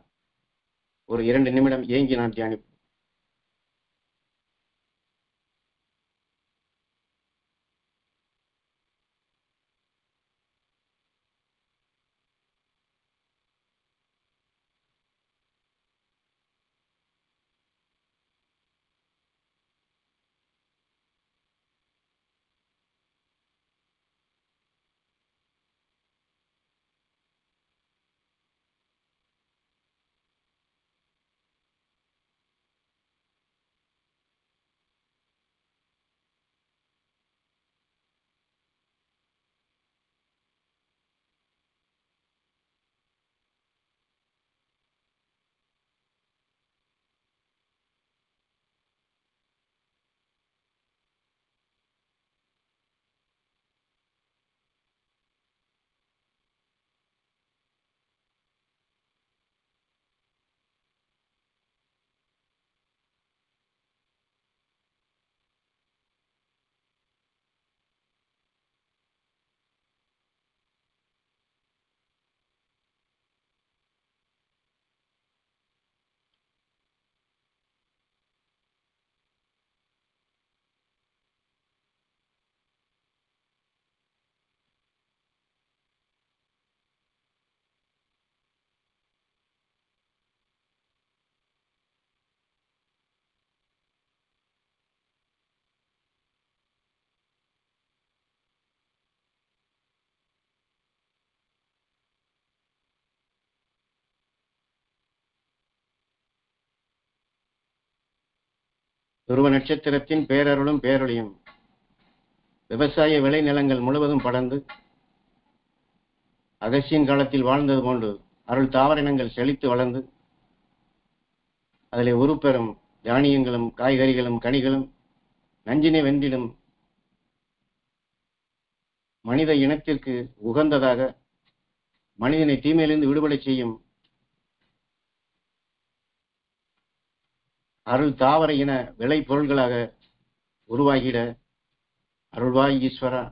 ஒரு 2 நிமிடம் ஏங்கி நாம் தியானிப்போம். துருவ நட்சத்திரத்தின் பேரருளும் பேரொழியும் விவசாய விளைநிலங்கள் முழுவதும் படர்ந்து அகஸ்தியன் காலத்தில் வாழ்ந்தது போன்று அருள் தாவரினங்கள் செழித்து வளர்ந்து அதிலே உருப்பெறும் தானியங்களும் காய்கறிகளும் கனிகளும் நஞ்சினை வென்றிடும் மனித இனத்திற்கு உகந்ததாக மனிதனை தீமையிலிருந்து விடுபட செய்யும் அருள் தாவர இன விளை பொருள்களாக உருவாகிட அருள்வாய் ஈஸ்வரா.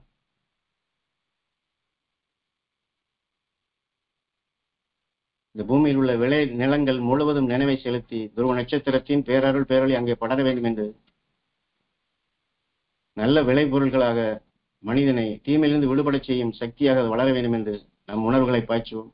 இந்த பூமியில் உள்ள விளை நிலங்கள் முழுவதும் நினைவை செலுத்தி துருவ நட்சத்திரத்தின் பேரருள் பேரொளி அங்கே படர வேண்டும் என்று நல்ல விளைபொருள்களாக மனிதனை தீமையிலிருந்து விடுபட செய்யும் சக்தியாக வளர வேண்டும் என்று நம் உணர்வுகளை பாய்ச்சுவோம்.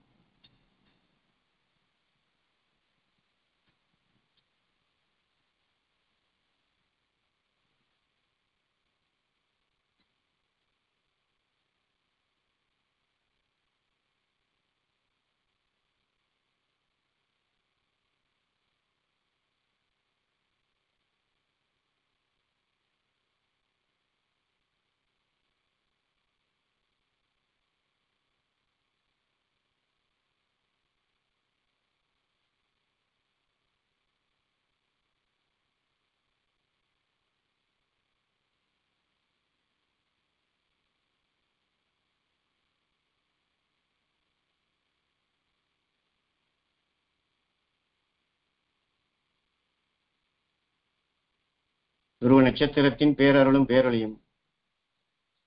துருவ நட்சத்திரத்தின் பேரருளும் பேரொளியும்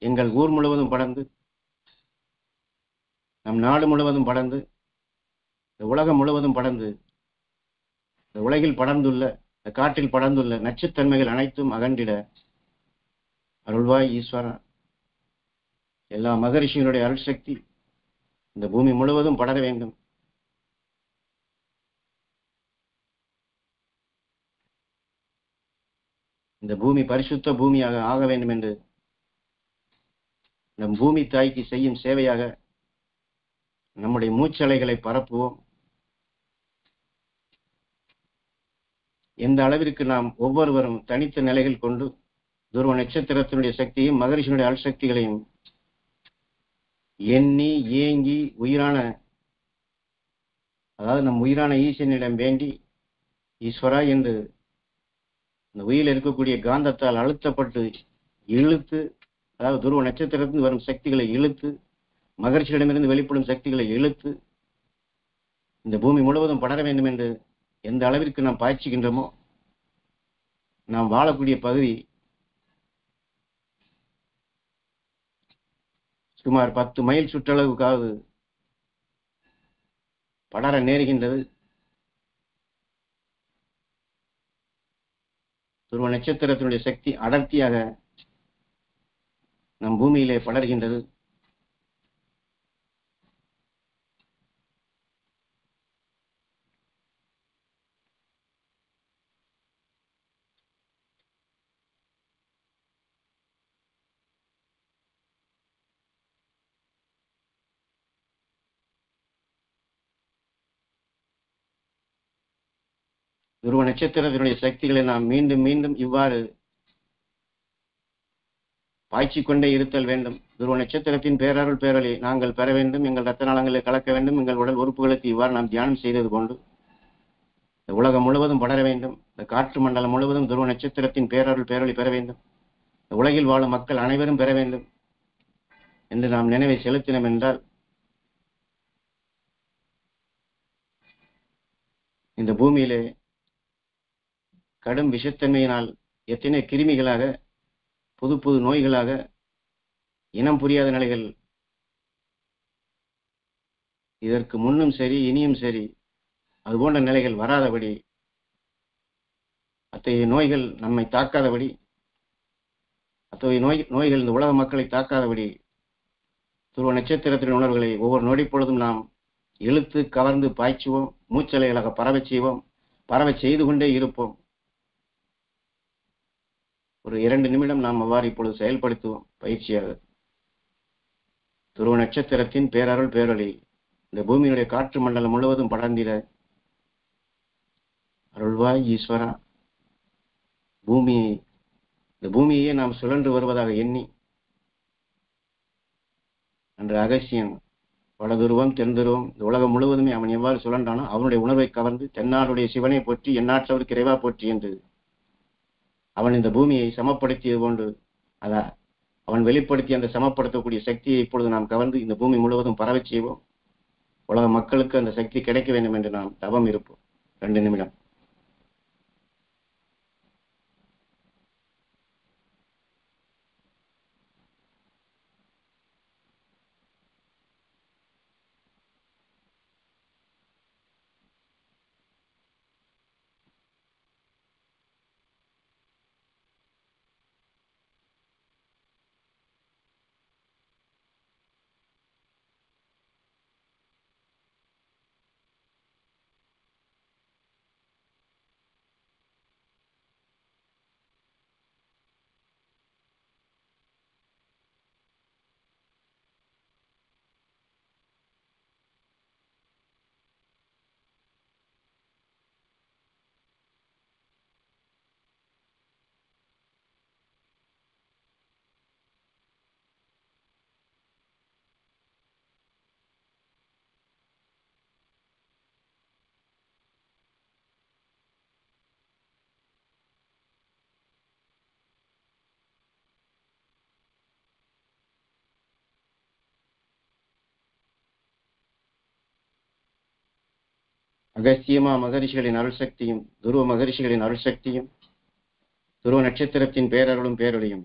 எங்கள் ஊர் முழுவதும் படர்ந்து, நம் நாடு முழுவதும் படர்ந்து, இந்த உலகம் முழுவதும் படர்ந்து, இந்த உலகில் படர்ந்துள்ள, இந்த காற்றில் படர்ந்துள்ள நச்சுத்தன்மைகள் அனைத்தும் அகன்றிட அருள்வாய் ஈஸ்வரா. எல்லா மகரிஷிகளுடைய அருள் சக்தி இந்த பூமி முழுவதும் படர வேண்டும். இந்த பூமி பரிசுத்த பூமியாக ஆக வேண்டும் என்று நம் பூமி தாய்க்கு செய்யும் சேவையாக நம்முடைய மூச்சலைகளை பரப்புவோம். எந்த அளவிற்கு நாம் ஒவ்வொருவரும் தனித்த நிலைகள் கொண்டு துருவ நட்சத்திரத்தினுடைய சக்தியும் மகரிஷினுடைய அருள் சக்திகளையும் எண்ணி ஏங்கி உயிரான, அதாவது நம் உயிரான ஈசனிடம் வேண்டி ஈஸ்வரா என்று இந்த உயிரில் இருக்கக்கூடிய காந்தத்தால் அழுத்தப்பட்டு இழுத்து, அதாவது துருவ நட்சத்திரத்தில் வரும் சக்திகளை இழுத்து, மகரிஷியிடமிருந்து வெளிப்படும் சக்திகளை இழுத்து இந்த பூமி முழுவதும் படர வேண்டும் என்று எந்த அளவிற்கு நாம் பாய்ச்சுகின்றோமோ, நாம் வாழக்கூடிய பகுதி சுமார் 10 மைல் சுற்றளவுக்காவது படர நேருகின்றது. துருவ நட்சத்திரத்தினுடைய சக்தி அடர்த்தியாக நம் பூமியிலே படர்கின்றது. துருவ நட்சத்திரத்தினுடைய சக்திகளை நாம் மீண்டும் மீண்டும் இவ்வாறு பாய்ச்சிக்கொண்டே இருத்தல் வேண்டும். துருவ நட்சத்திரத்தின் பேரருள் பேரொளி நாங்கள் பெற வேண்டும், எங்கள் ரத்த நாளங்களை கலக்க வேண்டும், எங்கள் உடல் உறுப்புகளுக்கு இவ்வாறு நாம் தியானம் செய்தது கொண்டு இந்த உலகம் முழுவதும் படர வேண்டும். இந்த காற்று மண்டலம் முழுவதும் துருவ நட்சத்திரத்தின் பேரருள் பேரொளி பெற வேண்டும். இந்த உலகில் வாழும் மக்கள் அனைவரும் பெற வேண்டும் என்று நாம் நினைவை செலுத்தினோம் என்றால் இந்த பூமியிலே கடும் விஷத்தன்மையினால் எத்தனை கிருமிகளாக, புது புது நோய்களாக, இனம் புரியாத நிலைகள் இதற்கு முன்னும் சரி இனியும் சரி அதுபோன்ற நிலைகள் வராதபடி, அத்தகைய நோய்கள் நம்மை தாக்காதபடி, அத்தகைய நோய்கள் இந்த உலக மக்களை தாக்காதபடி துருவ நட்சத்திரத்தின் உணர்வுகளை ஒவ்வொரு நொடி பொழுதும் நாம் இழுத்து கவர்ந்து பாய்ச்சுவோம். மூச்சலைகளாக பரவச் செய்வோம். பரவச் செய்து கொண்டே இருப்போம். ஒரு 2 நிமிடம் நாம் அவ்வாறு இப்பொழுது செயல்படுத்துவோம் பயிற்சியாக. துருவ நட்சத்திரத்தின் பேரருள் பேரொளி இந்த பூமியினுடைய காற்று மண்டலம் முழுவதும் படர்ந்திட அருள்வாய் ஈஸ்வரா. இந்த பூமியே நாம் சுழன்று வருவதாக எண்ணி அன்று அகசியன் வடதுருவம் தென்துருவம் இந்த உலகம் முழுவதுமே அவன் எவ்வாறு சுழன்றானோ அவனுடைய உணர்வை கவர்ந்து தென்னாடுடைய சிவனை போற்றி எந்நாட்டவருக்கு இறைவா போற்றி என்று அவன் இந்த பூமியை சமப்படுத்தியது போன்று அவன் வெளிப்படுத்தி அந்த சமப்படுத்தக்கூடிய சக்தியை இப்பொழுது நாம் கவர்ந்து இந்த பூமி முழுவதும் பரவச் செய்வோம். உலக மக்களுக்கு அந்த சக்தி கிடைக்க வேண்டும் என்று நாம் தவம் இருப்போம். 2 நிமிடம். அகஸ்தியமா மகரிஷிகளின் அருள் சக்தியும் துருவ மகரிஷிகளின் அருள் சக்தியும் துருவ நட்சத்திரத்தின் பேரருளும் பேரொழியும்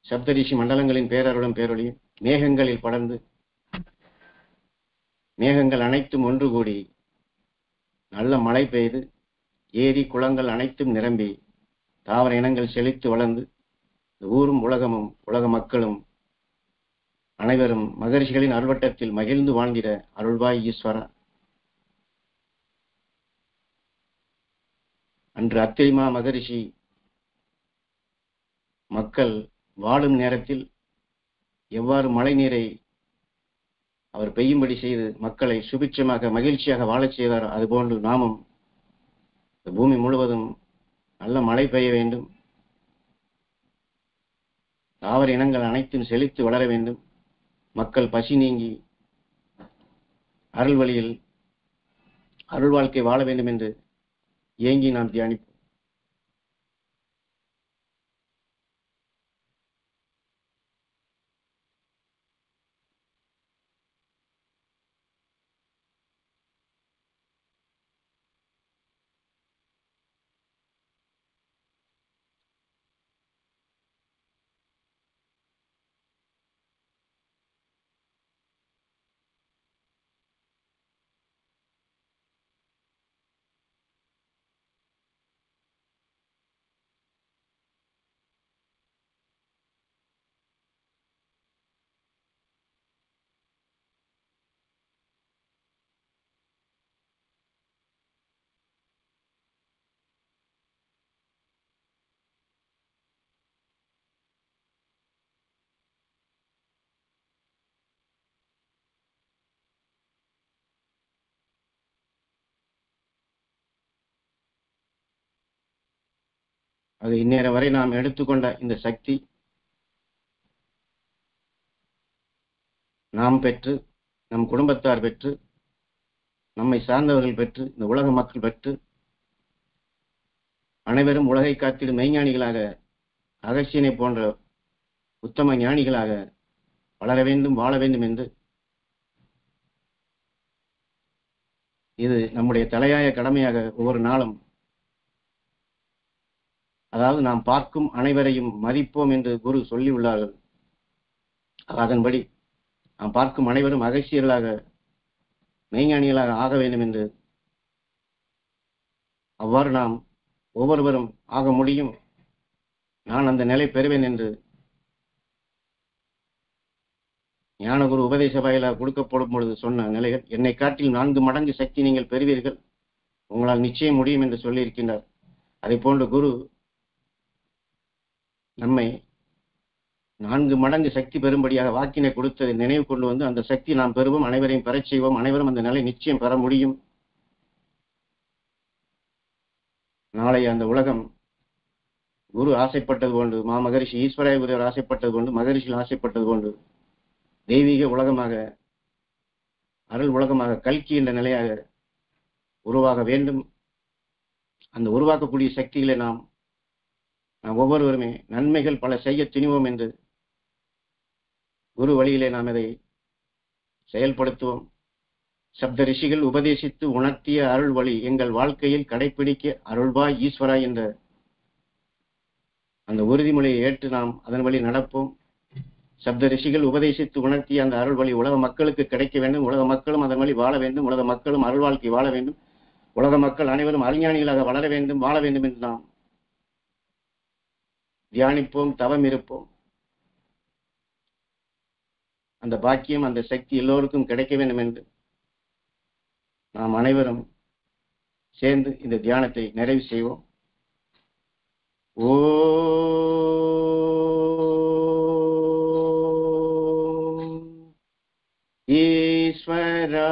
சப்தரிஷி மண்டலங்களின் பேரருளும் பேரொழியும் மேகங்களில் படர்ந்து மேகங்கள் அனைத்தும் ஒன்று கூடி நல்ல மழை பெய்து ஏரி குளங்கள் அனைத்தும் நிரம்பி தாவர இனங்கள் செழித்து வளர்ந்து ஊரும் உலகமும் உலக மக்களும் அனைவரும் மகரிஷிகளின் அருள்வட்டத்தில் மகிழ்ந்து வாழ்ந்திட அருள்வாய் ஈஸ்வரா. அன்று அத்திரிமா மகரிஷி மக்கள் வாழும் நேரத்தில் எவ்வாறு மழை நீரை அவர் பெய்யும்படி செய்து மக்களை சுபிட்சமாக மகிழ்ச்சியாக வாழச் செய்தார், அதுபோன்று நாமும் இந்த பூமி முழுவதும் நல்ல மழை பெய்ய வேண்டும், தாவர இனங்கள் அனைத்தும் செழித்து வளர வேண்டும், மக்கள் பசி நீங்கி அருள் வழியில் அருள் வாழ்க்கை வாழ வேண்டும் என்று ஏங்கி நாம் தியானிப்போம். அது இந்நேரம் வரை நாம் எடுத்துக்கொண்ட இந்த சக்தி நாம் பெற்று, நம் குடும்பத்தார் பெற்று, நம்மை சார்ந்தவர்கள் பெற்று, இந்த உலக மக்கள் பெற்று அனைவரும் உலகை காத்திடும் மெய்ஞானிகளாக அகஸ்தியனை போன்ற உத்தம ஞானிகளாக வளர வேண்டும், வாழ வேண்டும் என்று இது நம்முடைய தலையாய கடமையாக ஒவ்வொரு நாளும், அதாவது நாம் பார்க்கும் அனைவரையும் மதிப்போம் என்று குரு சொல்லியுள்ளார்கள். அதன்படி நாம் பார்க்கும் அனைவரும் அகஸ்தியர்களாக மெய்ஞானிகளாக ஆக வேண்டும் என்று, அவ்வாறு நாம் ஒவ்வொருவரும் ஆக முடியும், நான் அந்த நிலை பெறுவேன் என்று ஞானகுரு உபதேச வாயிலாக கொடுக்கப்படும் பொழுது சொன்ன நிலைகள், என்னை காட்டில் 4 மடங்கு சக்தி நீங்கள் பெறுவீர்கள், உங்களால் நிச்சயம் முடியும் என்று சொல்லியிருக்கின்றார். அதை போன்று குரு நம்மை 4 மடங்கு சக்தி பெறும்படியாக வாக்கினை கொடுத்ததை நினைவு கொண்டு வந்து அந்த சக்தி நாம் பெறுவோம், அனைவரையும் பெறச் செய்வோம், அனைவரும் அந்த நிலை நிச்சயம் பெற முடியும். நாளை அந்த உலகம் குரு ஆசைப்பட்டது போன்று, மாமகரிஷி ஈஸ்வராய குருவர் ஆசைப்பட்டது போன்று, மகரிஷிகள் ஆசைப்பட்டது போன்று தெய்வீக உலகமாக அருள் உலகமாக கல்கி என்ற நிலையாக உருவாக வேண்டும். அந்த உருவாக்கக்கூடிய சக்திகளை நாம் ஒவ்வொருவருமே நன்மைகள் பல செய்ய துணிவோம் என்று குரு வழியிலே நாம் இதை செயல்படுத்துவோம். சப்த ரிஷிகள் உபதேசித்து உணர்த்திய அருள் வழி எங்கள் வாழ்க்கையில் கடைபிடிக்க அருள்வாய் ஈஸ்வரா என்ற அந்த உறுதிமொழியை ஏற்று நாம் அதன் வழி நடப்போம். சப்த ரிஷிகள் உபதேசித்து உணர்த்திய அந்த அருள் வழி உலக மக்களுக்கு கிடைக்க வேண்டும். உலக மக்களும் அதன் வழி வாழ வேண்டும். உலக மக்களும் அருள் வாழ்க்கை வாழ வேண்டும். உலக மக்கள் அனைவரும் அறிஞானிகளாக வளர வேண்டும், வாழ வேண்டும் என்று நாம் தியானிப்போம், தவம் இருப்போம். அந்த பாக்கியம், அந்த சக்தி எல்லோருக்கும் கிடைக்க வேண்டும் என்று நாம் அனைவரும் சேர்ந்து இந்த தியானத்தை நிறைவு செய்வோம். ஓம் ஈஸ்வரா